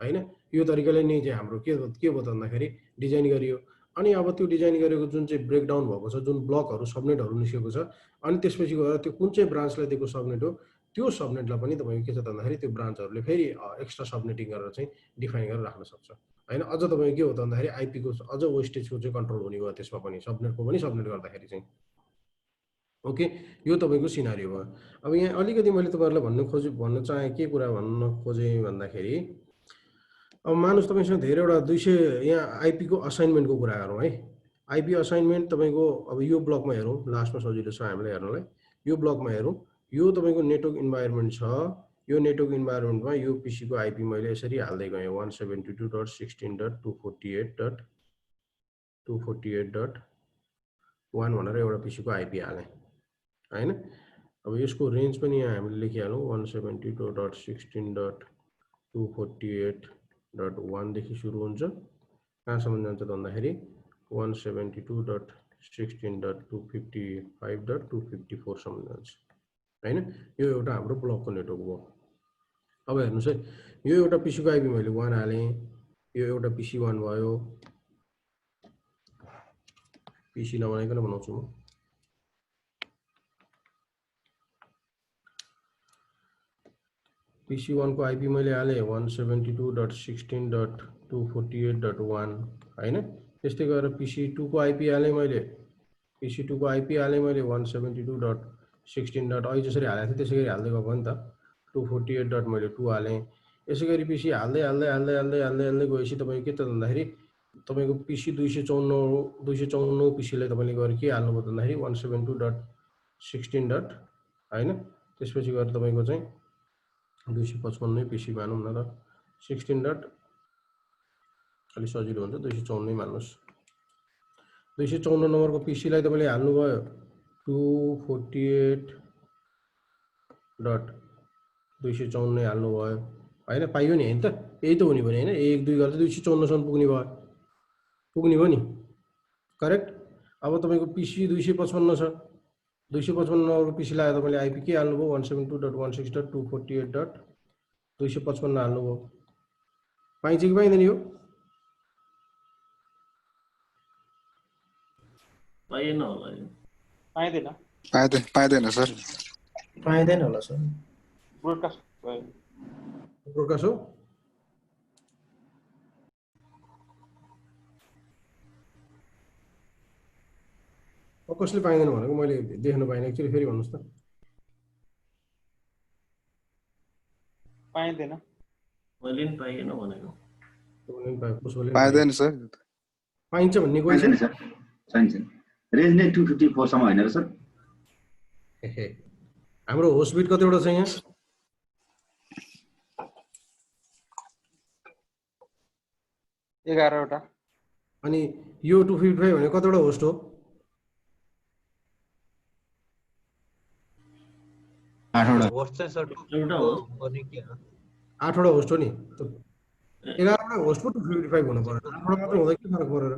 होइन। यो तरिकाले नै चाहिँ हाम्रो के भयो त भन्दाखेरि डिजाइन गरियो अनि अब त्यो डिजाइन गरेको जुन चाहिँ ब्रेकडाउन भएको छ जुन ब्लकहरू सबनेटहरू निस्केको छ अनि त्यसपछि गएर त्यो कुन चाहिँ ब्रान्चलाई दिएको सबनेट हो त्यो सबनेटलाई पनि तपाईँको के छ भन्दाखेरि त्यो ब्रान्चहरूले फेरि एक्स्ट्रा सबनेटिङ गरेर चाहिँ डिफाइन गरेर राख्न सक्छ होइन। अझ तपाईँको के हो त भन्दाखेरि आइपीको अझ वेस्टेजको चाहिँ कन्ट्रोल हुने भयो त्यसमा पनि सबनेटको पनि सबनेट गर्दाखेरि चाहिँ ओके। यो तपाईँको सिनारियो भयो। अब यहाँ अलिकति मैले तपाईँहरूलाई भन्न चाहेँ के कुरा भन्न खोजेँ भन्दाखेरि अब मानुस तपाईँसँग धेरैवटा 200 यहाँ आइपीको असाइनमेन्टको कुरा गरौँ है। आइपी असाइनमेन्ट तपाईँको अब यो ब्लकमा हेरौँ लास्टमा सजिलो छ हामीलाई हेर्नलाई यो ब्लकमा हेरौँ यो तपाईँको नेटवर्क इन्भाइरोमेन्ट छ यो नेटवर्क इन्भाइरोमेन्टमा यो पीसीको आइपी मैले यसरी हाल्दै गएँ 172.16.248.1 भनेर एउटा पीसीको आइपी हालेँ हैन। अब यसको रेन्ज पनि यहाँ हामीले लेखिहालौँ 172.16.248.1 देखि सुरु हुन्छ कहाँसम्म जान्छ भन्दाखेरि 172.16.255.254 सम्म जान्छ हैन। यो एउटा हाम्रो ब्लकको नेटवर्क भयो। अब हेर्नुहोस् है यो एउटा पीसीको आइपी मैले 1 हालेँ यो एउटा पीसी 1 भयो पीसी नबनाइकन बनाउँछु म PC1 को आइपी मैले हालेँ 172.16.248.1 हैन। त्यस्तै गरेर PC2 को आइपी हालेँ मैले 172.16. अहिले जसरी हालेको थिएँ त्यसै गरी हाल्दै गएको नि त 248. मैले 2 हालेँ। यसै गरी PC हाल्दै गएपछि तपाईँ के त भन्दाखेरि तपाईँको PC 254 PC लाई तपाईँले गएर के हाल्नुभयो भन्दाखेरि 172.16. हैन। त्यसपछि गएर तपाईँको चाहिँ 255 PC मानौँ न त 16. अलि सजिलो हुन्छ 254 मान्नुहोस्। 254 नम्बरको PC लाई तपाईँले हाल्नुभयो 248.254 हाल्नुभयो हैन। पाइयो नि हैन त, यही त हुने भयो हैन। 1 2 गर्दा 254 सम्म पुग्ने भयो नि, करेक्ट। अब तपाईँको PC 255 छ, 255 नम्बरको PC लाई तपाईँले आइपी के हाल्नुभयो 172.168.248.255 हाल्नुभयो। पाइन्छ कि पाइँदैन यो? पाइएन होला यो। पाइँदैन पाइँदैन सर। पाइँदैन होला सर। ब्रोडकास्ट भयो। ब्रोडकास्ट हो? कसले पाइँदैन भनेको मैले देख्न पाइनँ एक्चुअली, फेरि भन्नुहोस् त। पाइँदैन। मैले नि पाइएन भनेको। पाइँदैन सर। पाइन्छ भन्ने कोही पाइँदैन सर, छैन छैन। रेन्ज नै 254 सम्म होइन र सर? हाम्रो होस्ट बिट कतिवटा छ यहाँ? एघारवटा। अनि यो 255 भने कतिवटा होस्ट हो? 8वटा होस्ट चाहिँ सर एउटा होस्ट। 8वटा होस्ट हो नि। 11वटा होस्ट पो 255 हुनु पर्यो। 8वटा मात्र हुँदा के फरक परेर?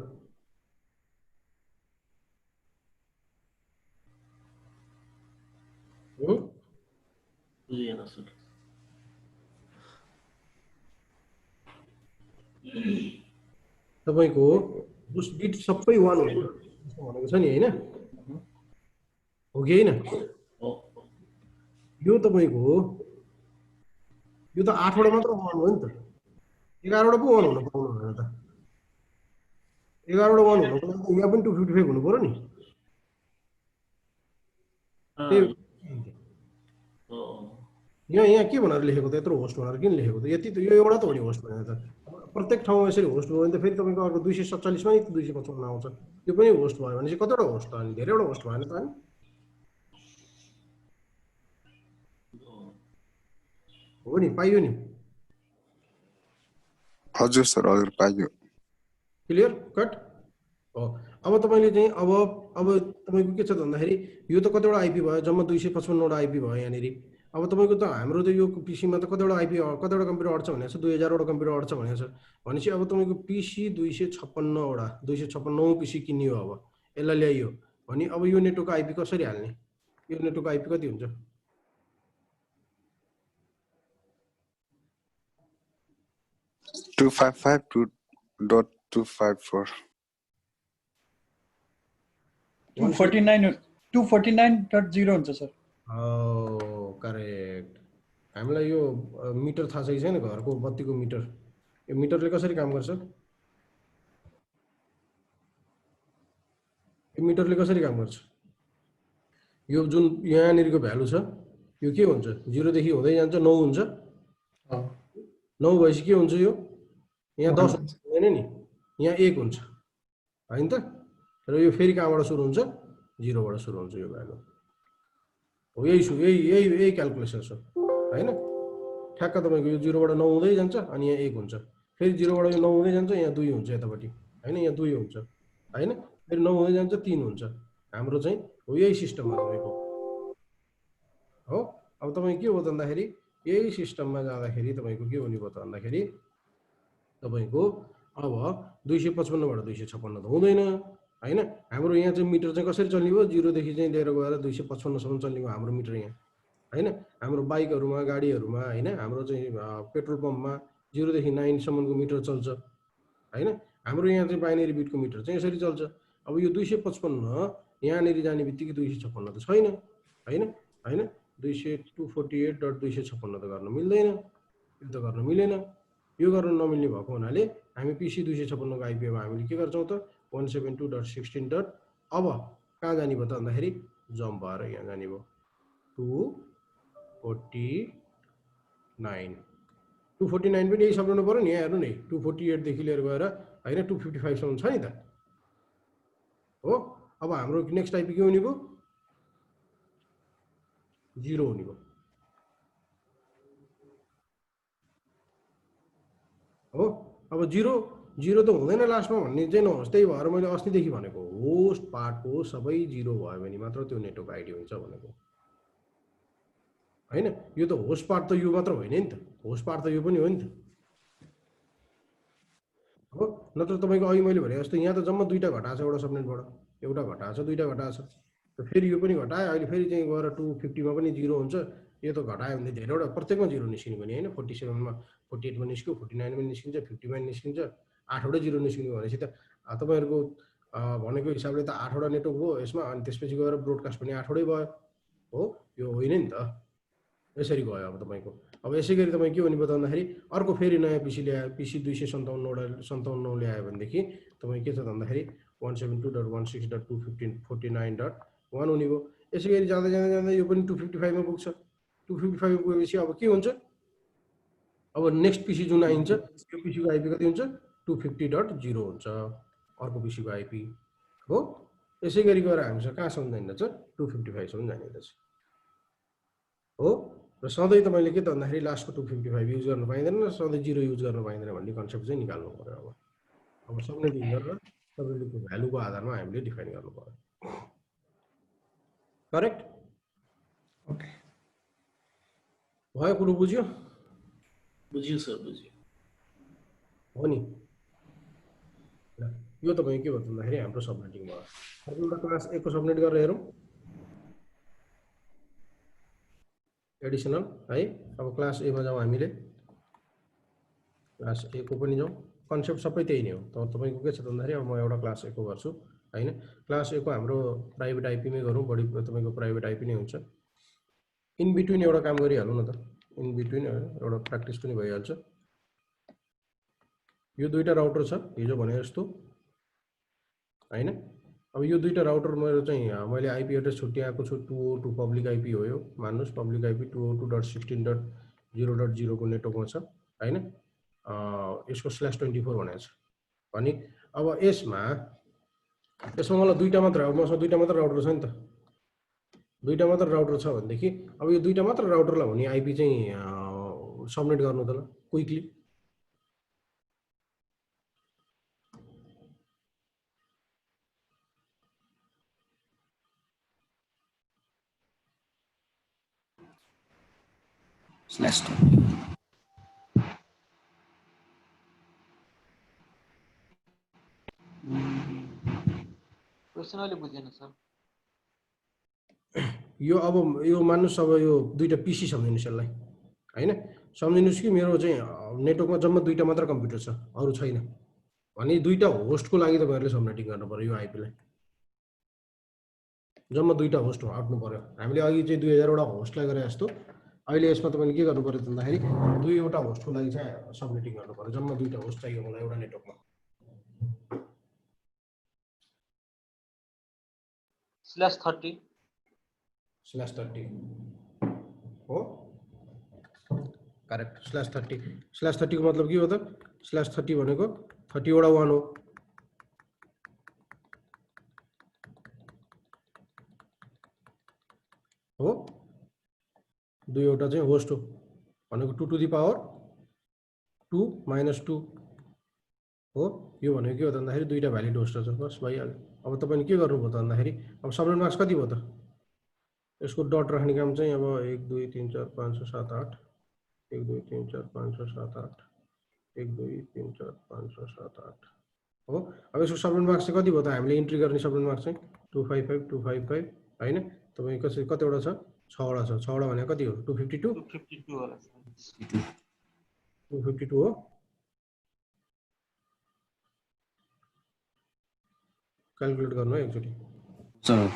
बुझिएन सर। तपाईको होस्ट बिट सबै 1 हुन्छ भनेको छ नि हैन? हो कि हैन? यो तपाईको यो त 8वटा मात्र 1 हो नि त। 11वटा पो 1 हुनु पाउनु भएन त। 11वटा 1 हुनुको लागि यहाँ पनि 255 हुनु पर्यो नि। यहाँ के भनेर लेखेको त? यत्रो होस्ट भनेर किन लेखेको त? यति त यो एउटा त हो नि होस्ट भनेर त। प्रत्येक ठाउँमा यसरी होस्ट भयो भने त फेरि तपाईँको अर्को 247 मा 255 आउँछ। त्यो पनि होस्ट भयो भने चाहिँ कतिवटा होस्ट त? अनि धेरैवटा होस्ट भएन त? अनि हो नि, पाइयो नि। हजुर सर, हजुर पाइयो। क्लियर कट हो। अब तपाईँले चाहिँ अब तपाईँको के छ भन्दाखेरि यो त कतिवटा आइपी भयो? जम्मा 255 वटा आइपी भयो यहाँनिर। अब तपाईँको त हाम्रो त यो पीसीमा त कतिवटा आइपी कतिवटा कम्प्युटर अड्छ भनेको छ? 2000 वटा कम्प्युटर अड्छ भनेको छ। भनेपछि अब तपाईँको पीसी 256 वटा 256 पीसी किनियो। अब यसलाई ल्याइयो भने अब यो नेटवर्क आइपी कसरी हाल्ने? यो नेटवर्क आइपी कति हुन्छ? 255.254 249.0 हुन्छ सर। करेक्ट। हामीलाई यो मिटर थाहा छ कि छैन? घरको बत्तीको मिटर। यो मिटरले कसरी काम गर्छ? यो मिटरले कसरी काम गर्छ? यो जुन यहाँनिरको भ्यालु छ यो के हुन्छ? 0 देखि हुँदै जान्छ 9 हुन्छ। 9 भएपछि के हुन्छ? यो यहाँ 10 हुँदैन नि, यहाँ 1 हुन्छ हैन त? र यो फेरि कहाँबाट सुरु हुन्छ? 0 बाट सुरु हुन्छ यो भ्यालु। हो यही क्याल्कुलेसन छ हैन? ठ्याक्क तपाईको यो 0 बाट 9 हुँदै जान्छ अनि यहाँ 1 हुन्छ। फेरि 0 बाट यो 9 हुँदै जान्छ, यहाँ 2 हुन्छ यतापट्टि हैन? यहाँ 2 हुन्छ हैन? फेरि 9 हुँदै जान्छ 3 हुन्छ। हाम्रो चाहिँ हो यही सिस्टम हो तपाईको। हो अब तपाई के हो त भन्दाखेरि यही सिस्टममा जाँदाखेरि तपाईको के हुने भयो त भन्दाखेरि तपाईको अब 255 बाट 256 त हुँदैन हैन? हाम्रो यहाँ चाहिँ मिटर चाहिँ कसरी चल्ने भयो? 0 देखि चाहिँ लिएर गएर 255 सम्म चल्ने भयो हाम्रो मिटर यहाँ हैन? हाम्रो बाइकहरुमा गाडीहरुमा हैन? हाम्रो चाहिँ पेट्रोल पम्पमा 0 देखि 9 सम्मको मिटर चल्छ हैन? हाम्रो यहाँ चाहिँ बाइनरी बिटको मिटर चाहिँ यसरी चल्छ। अब यो 255 यहाँनिर जाने बित्तिकै 256 त छैन हैन? 248.256 त गर्न मिल्दैन, यो त गर्न मिलेन। यो गर्न नमिल्ने भएको हुनाले हामी PC 256 को आइपीमा हामीले के गर्छौं त 172.16. अब कहाँ जाने भयो त भन्दाखेरि जम्प भएर यहाँ जाने भयो 249 पनि यही सम्झाउनु पर्यो नि। यहाँ हेर्नु नि 248 देखि लिएर गएर हैन 255 सम्म छ नि त हो। अब हाम्रो नेक्स्ट आइपी के हुने भयो 0 हुने भयो हो। अब 0 त हुँदैन लास्टमा भन्ने चाहिँ नहोस्। त्यही भएर मैले अस्तिदेखि भनेको होस्ट पार्टको सबै 0 भयो भने मात्र त्यो नेटवर्क आइडी हुन्छ भनेको हैन। यो त होस्ट पार्ट त यो मात्र होइन नि त, होस्ट पार्ट त यो पनि हो नि त हो। नत्र तपाईको अघि मैले भने जस्तो यहाँ त जम्मा दुईटा घटाएको छ एउटा सबनेटबाट, एउटा घटाएको छ दुईटा घटाएको छ। त फेरि यो पनि घटायो, अहिले फेरि चाहिँ गएर 250 मा पनि 0 हुन्छ। यो त घटायो भने धेरैवटा प्रत्येकमा 0 निस्किनु पनि हैन। 47 मा 48 मा निस्क्यो, 49 मा निस्किन्छ, 50 मा निस्किन्छ, 8 वटा 0 निस्किनु भनेपछि त तपाईहरुको भनेको हिसाबले त 8 वटा नेटवर्क हो यसमा। अनि त्यसपछि गएर ब्रोडकास्ट पनि 8 वटै भयो हो। यो होइन नि त, यसरी गयो। अब तपाईको अब यसै गरी तपाई के हुने भयो त भन्दाखेरि अर्को फेरि नयाँ PC ल्यायो, PC 257 ल्यायो भनेदेखि तपाई के छ त भन्दाखेरि 172.16.215.49.1 हुने भयो। यसै गरी जाँदा जाँदा जाँदा यो पनि 255 मा पुग्छ। 255 मा पुगेपछि अब के हुन्छ, अब नेक्स्ट PC जुन आइन्छ यो PC को आइपी कति हुन्छ 250.0 हुन्छ अर्को PC को आइपी हो। यसै गरी गएर हामीसँग कहाँसम्म जाने छ 255 सम्म जाने रहेछ हो। र सधैँ तपाईले के त भन्दाखेरि लास्टको 255 युज गर्न पाइँदैन, सधैँ 0 युज गर्न पाइँदैन भन्ने कन्सेप्ट चाहिँ निकाल्नु पर्यो। अब सबनेट युजर र तपाईले त्यो भ्यालुको आधारमा हामीले डिफाइन गर्नु पर्यो। करेक्ट ओके भयो, कुरो बुझ्यो बुझियो सर बुझियो। हो नि। ल यो तपाई के भयो भन्दाखेरि हाम्रो सबनेटिङ भयो। अब एउटा क्लास 1 को सबनेट गरेर हेरौँ एडिसनल है। अब क्लास ए मा जाउँ हामीले, क्लास ए को पनि जाउँ, कन्सेप्ट सबै त्यही नै हो। तर तपाईको के छ त भन्दाखेरि अब म एउटा क्लास ए को गर्छु हैन। क्लास ए को हाम्रो प्राइभेट आइपी मै गरौँ, बढी तपाईको प्राइभेट आइपी नै हुन्छ। इन बिट्विन एउटा काम गरिहालौँ न त, इन बिट्विन एउटा प्र्याक्टिस पनि भइहाल्छ। यो दुईटा राउटर छ हिजो भने जस्तो हैन। अब यो दुईटा राउटर मेरो चाहिँ मैले आइपी एड्रेस छुट्याएको छु 202 पब्लिक आइपी हो यो मान्नुस्। पब्लिक आइपी 202.16.0.0 को नेटवर्कमा छ हैन। यसको /24 भनेको छ भने अब यसमा मलाई दुईटा मात्र, अब मसँग दुईटा मात्र राउटर छ नि त, दुईटा मात्र राउटर छ भनेदेखि अब यो दुईटा मात्र राउटरलाई हुने आइपी चाहिँ सबनेट गर्नु त ल क्विकली। /2 क्वेसन अहिले बुझेन सर। यो अब यो मान्नुस् अब यो दुईटा पीसी सम्झिनुस् यसलाई हैन। सम्झिनुस् कि मेरो चाहिँ नेटवर्कमा जम्मा दुईटा मात्र कम्प्युटर छ, अरु छैन भने दुईटा होस्टको लागि तपाईहरुले सबनेटिङ गर्नु पर्यो। यो आइपी लाई जम्मा दुईटा होस्ट हट्नु पर्यो। हामीले अघि चाहिँ 2000 वटा होस्टलाई गरे जस्तो अहिले यसमा तपाईले के गर्नु पर्यो भन्दाखेरि दुईवटा होस्टको लागि चाहिँ सबनेटिङ गर्नु पर्यो। जम्मा दुईटा होस्ट चाहियो मलाई एउटा नेटवर्कमा। /30 हो करेक्ट। /30 को मतलब के हो त, /30 भनेको 30 वटा 1 हो हो। दुईवटा चाहिँ होस्ट हो भनेको 2 to the power 2 - 2 हो। यो भनेको के हो त भन्दाखेरि दुईटा भ्यालिड होस्ट छ, बस भइहाल्यो। अब तपाईले के गर्नु भयो त भन्दाखेरि अब सबनेट मास्क कति भयो त, यसको डट राख्ने काम चाहिँ अब 1 2 3 4 5 6 7 8 1 2 3 4 5 6 7 8 1 2 3 4 5 6 7 8 हो। अब यसको सबनेट मार्क्स चाहिँ कति भयो त, हामीले इन्ट्री गर्ने सबनेट मार्क्स चाहिँ 255 255 हैन। तपाई कतिवटा छ 6 वटा छ। 6 वटा भनेको कति हो 252 252 होला सर। 252 हो। क्याल्कुलेट गर्नु है एकचोटी सर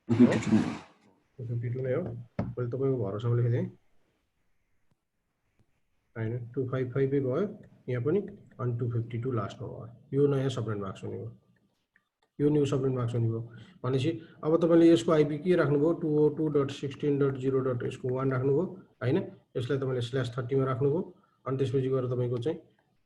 252 252 नै हो मैले तपाईको भरोसामा लेखिदिएँ हैन 255 भयो यहाँ पनि अनि 252 लास्टमा भयो यो नयाँ सबनेट मार्क्स हुने हो यो न्यू सबनेट मार्क्स हुने हो भनेपछि अब तपाईले यसको आईपी के राख्नुभयो 202.16.0. यसको 1 राख्नुभयो हैन यसलाई तपाईले /30 मा राख्नुभयो अनि त्यसपछि गएर तपाईको चाहिँ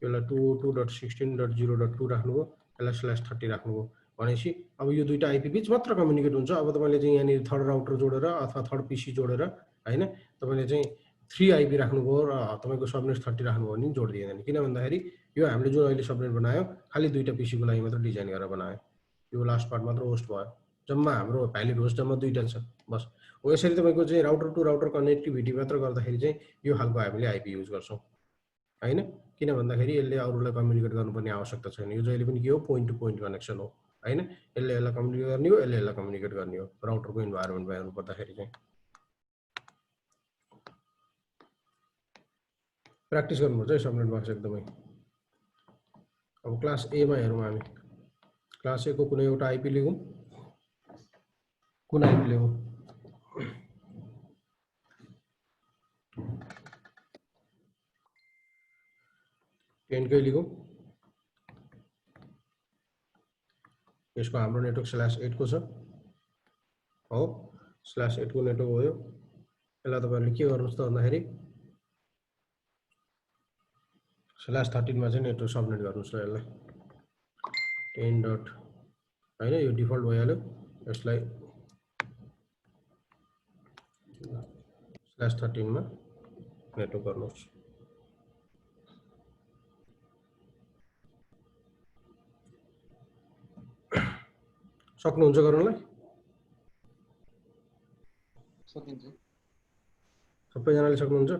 यसलाई 202.16.0.2 राख्नुभयो यसलाई /30 राख्नुभयो भनेपछि अब यो दुईटा आईपी बीच मात्र कम्युनिकेट हुन्छ अब तपाईले चाहिँ यहाँ थर्ड राउटर जोडेर अथवा थर्ड पीसी जोडेर हैन तपाईले चाहिँ 3 आईपी राख्नुभयो र तपाईको सबनेट 30 राख्नुभयो भने जोड दिँदैन किन भन्दाखेरि यो हामीले जुन अहिले सबनेट बनायो खाली दुईटा पीसी को लागि मात्र डिजाइन गरेर बनायो यो लास्ट पार्ट मात्र होस्ट भयो जम्मा हाम्रो भ्यालिड होस्ट जम्मा दुईटा छ बस हो यसरी तपाईको चाहिँ राउटर टु राउटर कनेक्टिभिटी मात्र गर्दाखेरि चाहिँ यो खालको हामीले आईपी युज गर्छौं हैन किन भन्दाखेरि यसले अरूलाई कम्युनिकेट गर्नुपर्ने आवश्यकता छैन यो जहिले पनि के हो पोइन्ट टु पोइन्ट कनेक्सन हो हैन यसले यसलाई कम्युनिकेट गर्ने हो यसले यसलाई कम्युनिकेट गर्ने हो राउटरको इन्भाइरोमेन्टमा हेर्नु पर्दाखेरि चाहिँ प्र्याक्टिस गर्नुपर्छ है सबनेट मार्क्स एकदमै अब क्लास ए मा हेरौँ हामी क्लास ए को कुनै एउटा आईपी लेखौँ कुन आईपी लेखौँ 10 कै लेखौँ यसको हाम्रो नेटवर्क /8 को छ हो /8 को नेटवर्क हो यो यसलाई तपाईहरुले के गर्नुस् त भन्दाखेरि /13 मा चाहिँ नेटवर्क सबनेट गर्नुस् ल यसलाई 10 डट हैन यो डिफल्ट भइहाल्यो यसलाई /13 मा नेटवर्क गर्नुस् सक्नुहुन्छ गर्नलाई सकिन्छ सबैजनाले सक्नुहुन्छ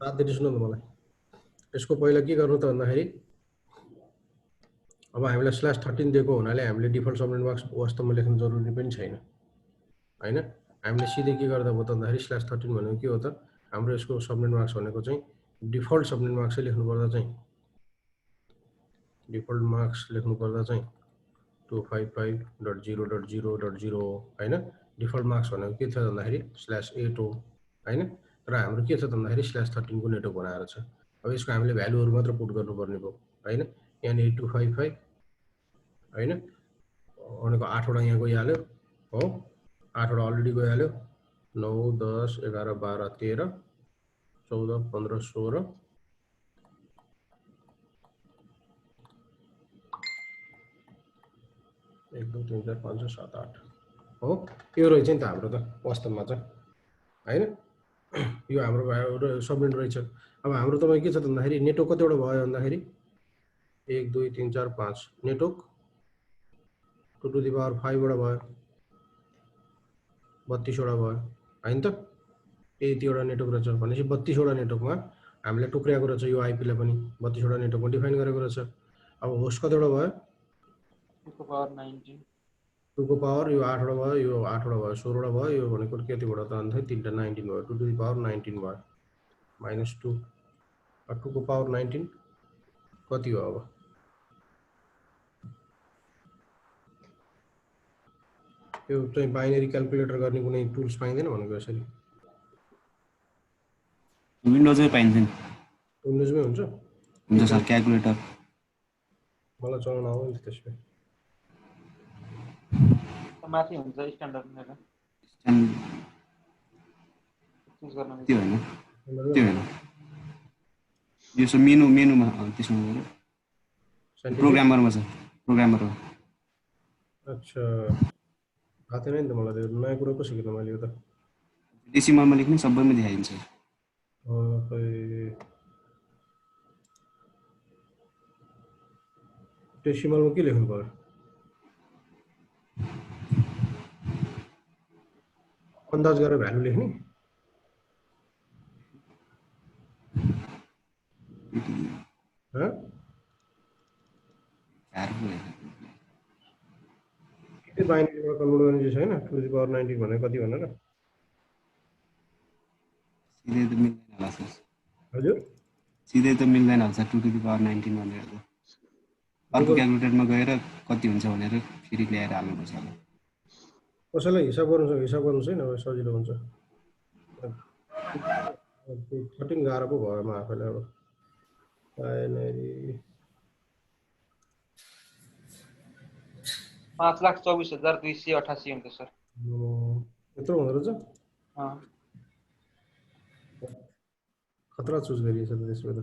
साथ दिनु सुन्नु न मलाई यसको पहिला के गर्नु त भन्दाखेरि अब हामीलाई /13 दिएको हुनाले हामीले डिफल्ट सबनेट मार्क्स वास्तवमा लेख्न जरुरी पनि छैन हैन हामीले सिधै के गर्दा भयो त भन्दाखेरि /13 भनेको के हो त हाम्रो यसको सबनेट मार्क्स भनेको चाहिँ डिफल्ट सबनेट मार्क्स लेख्नु पर्दा चाहिँ डिफल्ट मार्क्स लेख्नु पर्दा चाहिँ 255.0.0.0 हैन डिफल्ट मार्क्स भनेको के छ भन्दाखेरि /8 हो हैन र हाम्रो के छ भन्दाखेरि /13 को नेटवर्क बनाएर छ अब यसको हामीले भ्यालुहरु मात्र पुट गर्नुपर्ने भयो हैन यहाँ 255 हैन भनेको 8 वटा यहाँ गइहाल्यो हो 8 वटा अलरेडी गइहाल्यो 9 10 11 12 13 14 15 16 1 2 3 4 5 6 7 8 हो यो रहेछ नि त हाम्रो त वास्तवमा चाहिँ हैन यो हाम्रो सबनेट रहेछ अब हाम्रो तपाईँ के छ भन्दाखेरि नेटवर्क कतिवटा भयो भन्दाखेरि 1 2 3 4 5 नेटवर्क 2 टु द पावर 5 वटा भयो 32 वटा भयो हैन त यतिवटा नेटवर्क रहेछ भनेपछि 32 वटा नेटवर्कमा हामीले टुक्र्याएको रहेछ यो आईपी लाई पनि 32 वटा नेटवर्कमा डिफाइन गरेको रहेछ अब होस्ट कतिवटा भयो 2 को पावर 19 2 को पावर यो 8 वटा भयो यो 8 वटा भयो 16 वटा भयो यो भनेको कति वटा त भन्दाखेरि 3 टा 19 भयो 2 टु द पावर 19 भयो -2 2 को पावर 19 कति हो अब यो चाहिँ बाइनरी क्याल्कुलेटर गर्ने कुनै टुल्स पाइँदैन भनेको यसरी विन्डोजमै पाइन्छ नि विन्डोजमै हुन्छ हुन्छ सर क्याल्कुलेटर मलाई चलाउन आउँदैन त्यसमा माथि हुन्छ स्ट्यान्डर्ड भनेर चुज गर्न त्यो हैन यो सब मेनुमा त्यसमा गएर प्रोग्रामरमा छ प्रोग्रामर हो अच्छा थाहा थिएन नि त मलाई त्यो नयाँ कुरा पो सिकेँ मैले यो त डेसिमलमा लेख्ने सबैमा देखाइन्छ खै डेसिमलमा के लेख्नु पर्यो अन्दाज गरेर भ्यालु लेख्ने बाइनरीमा कन्भर्ट गर्ने चाहिँ छैन 2 टु द पावर 19 भनेको कति भनेर सिधै त मिल्दैन होला सर हजुर सिधै त मिल्दैन होला सर 2 टु द पावर 19 भनेर अर्को क्यालकुलेटरमा गएर कति हुन्छ भनेर फेरि ल्याएर हाल्नुपर्छ होला। कसैलाई हिसाब गर्नु छैन अब सजिलो हुन्छ। कटिङ गाह्रो पो भयो म आफैलाई अब। बाइनरी 5,24,288 हुन्छ सर। यत्रो हुँदो रहेछ? खतरा चुज गरिएछ त त्यसमा त।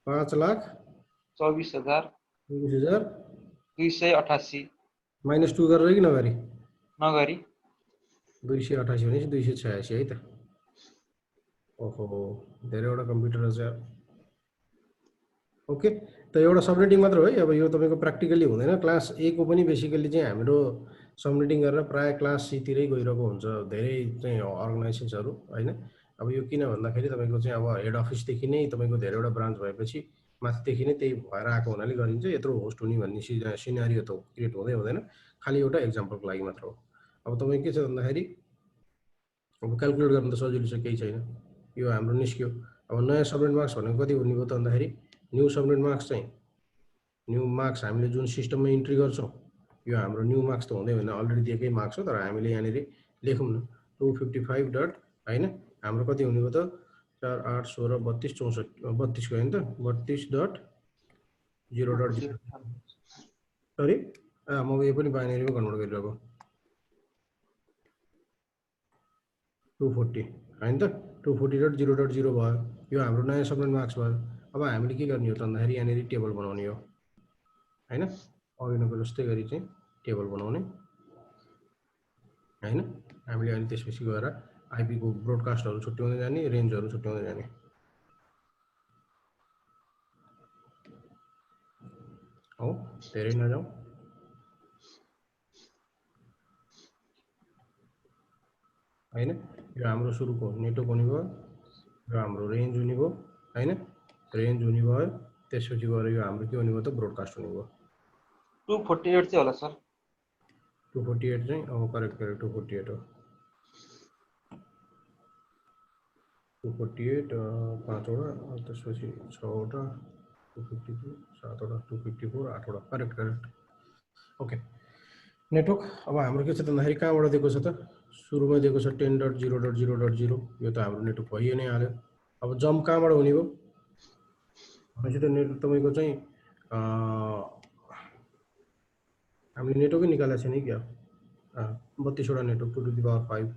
5,24,288 -2 गरेर कि नगरी? नगरी 288 भनेपछि 286 है त। ओहो धेरैवटा कम्प्युटर रहेछ। ओके त एउटा सबनेटिङ मात्र हो है। अब यो तपाईँको प्र्याक्टिकली हुँदैन। क्लास ए को पनि बेसिकली चाहिँ हाम्रो सबनेटिङ गरेर प्रायः क्लास सी तिरै गइरहेको हुन्छ धेरै चाहिँ अर्गनाइजेसन्सहरू होइन। अब यो किन भन्दाखेरि तपाईँको चाहिँ अब हेड अफिसदेखि नै तपाईँको धेरैवटा ब्रान्च भएपछि माथिदेखि नै त्यही भएर आएको हुनाले गरिन्छ। यत्रो होस्ट हुने भन्ने सिनारियो त क्रिएट हुँदैन। खालि एउटा एक्जाम्पलको लागि मात्र हो। अब तपाईँ के छ भन्दाखेरि अब क्यालकुलेट गर्नु त सजिलो छ, केही छैन। यो हाम्रो निस्क्यो। अब नयाँ सबनेट मार्क्स भनेको कति हुने भयो त भन्दाखेरि न्यू सबनेट मार्क्स चाहिँ न्यू मार्क्स हामीले जुन सिस्टममा इन्ट्री गर्छौँ यो हाम्रो न्यू मार्क्स त हुँदै होइन, अलरेडी दिएकै मार्क्स हो। तर हामीले यहाँनिर लेखौँ न 255 डट होइन हाम्रो कति हुने भयो त 4 8 16 32 64 32 गयो नि त 32.0.0 सरी म यो पनि बाइनरीमा कन्भर्ट गरिरहेको 240 होइन त 240.0.0 भयो। यो हाम्रो नयाँ सबनेट मार्क्स भयो। अब हामीले के गर्ने हो त भन्दाखेरि यहाँनिर टेबल बनाउने हो होइन। अघिको जस्तै गरी चाहिँ टेबल बनाउने होइन। हामीले अनि त्यसपछि गएर आइपी को ब्रोडकास्टहरू छुट्याउँदै जाने, रेन्जहरू छुट्याउँदै जाने। हो धेरै नजाउँ। होइन यो हाम्रो सुरुको नेटवर्क हुने भयो, यो हाम्रो रेन्ज हुने भयो होइन। रेन्ज हुने भयो त्यसपछि गएर यो हाम्रो के हुने भयो त ब्रोडकास्ट हुने भयो। 248 चाहिँ होला सर। 248 चाहिँ अब करेक्ट 248 हो। 248 5वटा त्यसपछि 6वटा 252 7वटा 254 8वटा करेक्ट। ओके नेटवर्क अब हाम्रो के छ त भन्दाखेरि कहाँबाट दिएको छ त सुरुमा दिएको छ 10.0.0.0 यो त हाम्रो नेटवर्क भइ नै हाल्यो। अब जम्प कहाँबाट हुने भयो भनेपछि त नेटवर्क तपाईँको चाहिँ हामीले नेटवर्कै निकालेको छैन क्या। 32वटा नेटवर्क 2 to the power 5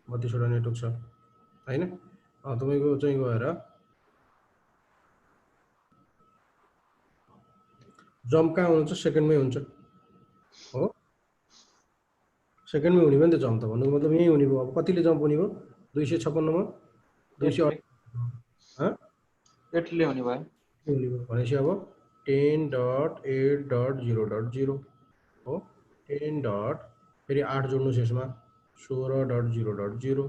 32वटा नेटवर्क छ होइन। तपाईँको चाहिँ गएर जम्प कहाँ हुन्छ सेकेन्डमै हुन्छ हो। सेकेन्डमै हुने भयो नि त जम्प त भन्नुको मतलब यहीँ हुने भयो। अब कतिले जम्प हुने भयो 256मा 8 ले हुने भयो भनेपछि अब 10.8.0.0 हो। 10 डट फेरि 8 जोड्नुहोस् यसमा 16.0.0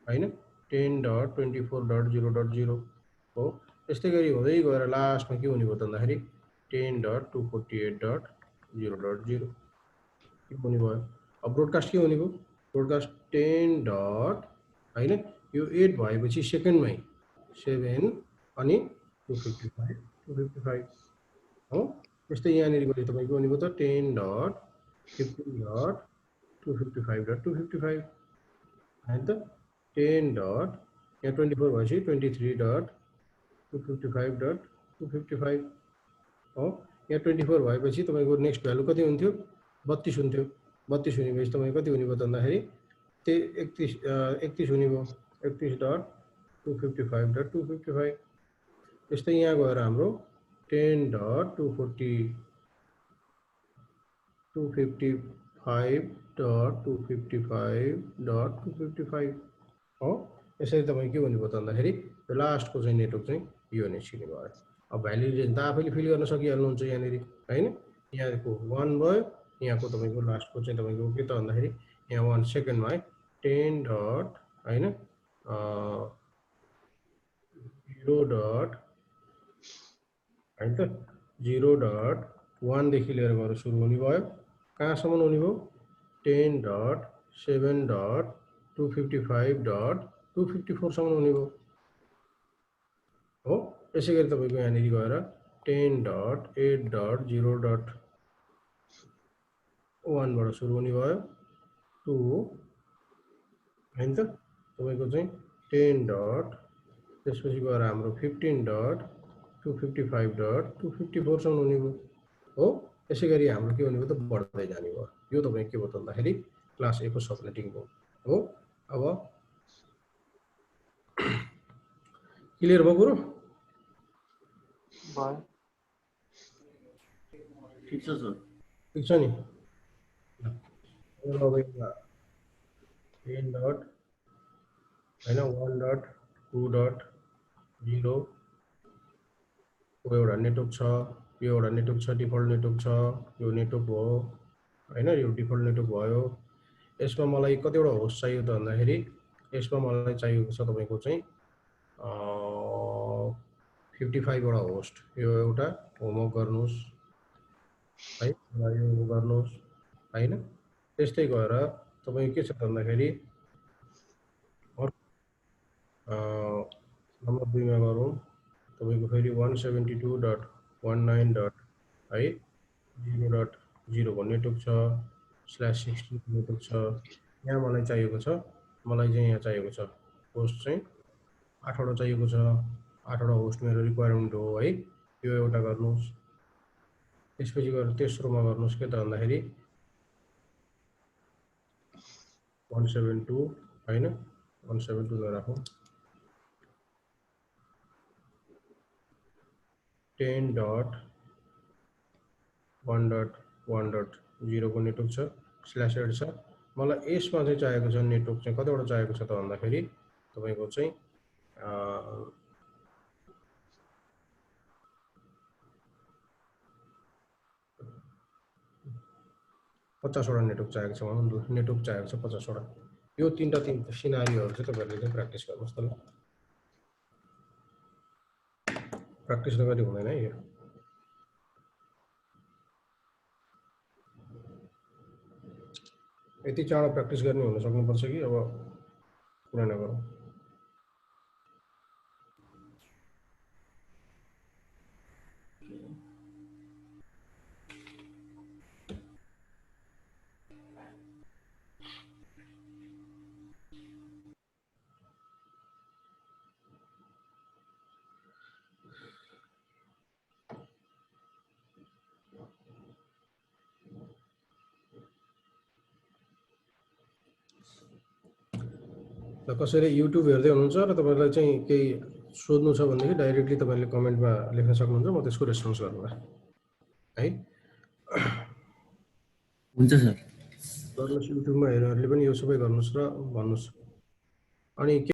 होइन। 10.24.0.0 हो। यस्तै गरी हुँदै गएर लास्टमा के हुने भयो त भन्दाखेरि 10.248.0.0 के हुने भयो। अब ब्रोडकास्ट के हुने भयो ब्रोडकास्ट 10 डट होइन यो 8 भएपछि सेकेन्डमै 7 अनि 255 हो। त्यस्तै यहाँनिर गरी तपाईँको हुने भयो त 10.15.255.255 होइन त 10 डट यहाँ 24 भएपछि 23.255.255 हो। यहाँ 24 भएपछि तपाईँको नेक्स्ट भ्यालु कति हुन्थ्यो 32 हुन्थ्यो। 32 हुने भएपछि तपाईँको कति हुने भयो त भन्दाखेरि त्यही 31 हुने भयो 31.255.255। त्यस्तै यहाँ गएर हाम्रो 10.255.255 हो। यसरी तपाईँ के हुने भयो त भन्दाखेरि यो लास्टको चाहिँ नेटवर्क चाहिँ यो निस्किने भयो। अब भ्यालिडेसन त आफैले फिल गर्न सकिहाल्नुहुन्छ यहाँनिर होइन। यहाँको 1 भयो यहाँको तपाईँको लास्टको चाहिँ तपाईँको के त भन्दाखेरि यहाँ 1 सेकेन्डमा है 10 डट होइन 0 डट होइन त 0.1 देखि लिएर गएर सुरु हुने भयो कहाँसम्म हुने भयो 10.7.255.254 सम्म हुने भयो हो। यसै गरी तपाईँको यहाँनिर गएर 10.8.0.1 बाट सुरु हुने भयो टु हैन त तपाईको चाहिँ 10 डट त्यसपछि गएर हाम्रो 15.255.254 सम्म हुने भयो हो त्यसै गरी हाम्रो के हुने भयो त बढ्दै जाने भयो यो तपाईको के भयो त भन्दाखेरि क्लास A को सबनेटिङ भयो हो अब क्लियर भयो कुरो भयो ठिक छ सर ठीक छ नि अब यसमा 10 डट हैन 1 डट 2 डट 0 एउटा नेटवर्क छ यो एउटा नेटवर्क छ डिफल्ट नेटवर्क छ यो नेटवर्क हो हैन यो डिफल्ट नेटवर्क भयो यसमा मलाई कतिवटा होस्ट चाहियो त भन्दाखेरि यसमा मलाई चाहिएको छ तपाईको चाहिँ 55 वटा होस्ट यो एउटा होमवर्क गर्नुस् है यो गर्नुस् हैन त्यस्तै गएर तपाईको के छ भन्दाखेरि नम्बर 2 मा गरौँ तपाईको फेरि 172.19. है 0.0 को नेटवर्क छ /16 नेटवर्क छ यहाँ मलाई चाहिएको छ मलाई चाहिँ यहाँ चाहिएको छ होस्ट चाहिँ 8 वटा चाहिएको छ 8 वटा होस्ट मेरो रिक्वायरमेन्ट हो है यो एउटा गर्नुस् त्यसपछि गएर तेस्रोमा गर्नुस् के त भन्दाखेरि 172 हैन 172 मा राखौं 10.1.1.0 को नेटवर्क छ /8 छ मलाई यसमा चाहिँ चाहिएको छ नेटवर्क चाहिँ कतिवटा चाहिएको छ त भन्दाखेरि तपाईको चाहिँ 50 वटा नेटवर्क चाहिएको छ नेटवर्क चाहिएको छ 50 वटा यो तीनटा सिनारीहरु चाहिँ तपाईहरुले चाहिँ प्र्याक्टिस गर्नुस् त ल प्र्याक्टिस नगरी हुँदैन है यो यति चाँडो प्र्याक्टिस गर्ने हुन सक्नुपर्छ कि अब कुरा नगरौँ कसैले युट्युब हेर्दै हुनुहुन्छ र तपाईलाई चाहिँ केही सोध्नु छ भनेदेखि डाइरेक्टली तपाईले कमेन्टमा लेख्न सक्नुहुन्छ म त्यसको रेस्पोन्स गर्नुला है हुन्छ सर गर्नुस् युट्युबमा हेर्नेहरुले पनि यो सबै गर्नुस् र भन्नुस् अनि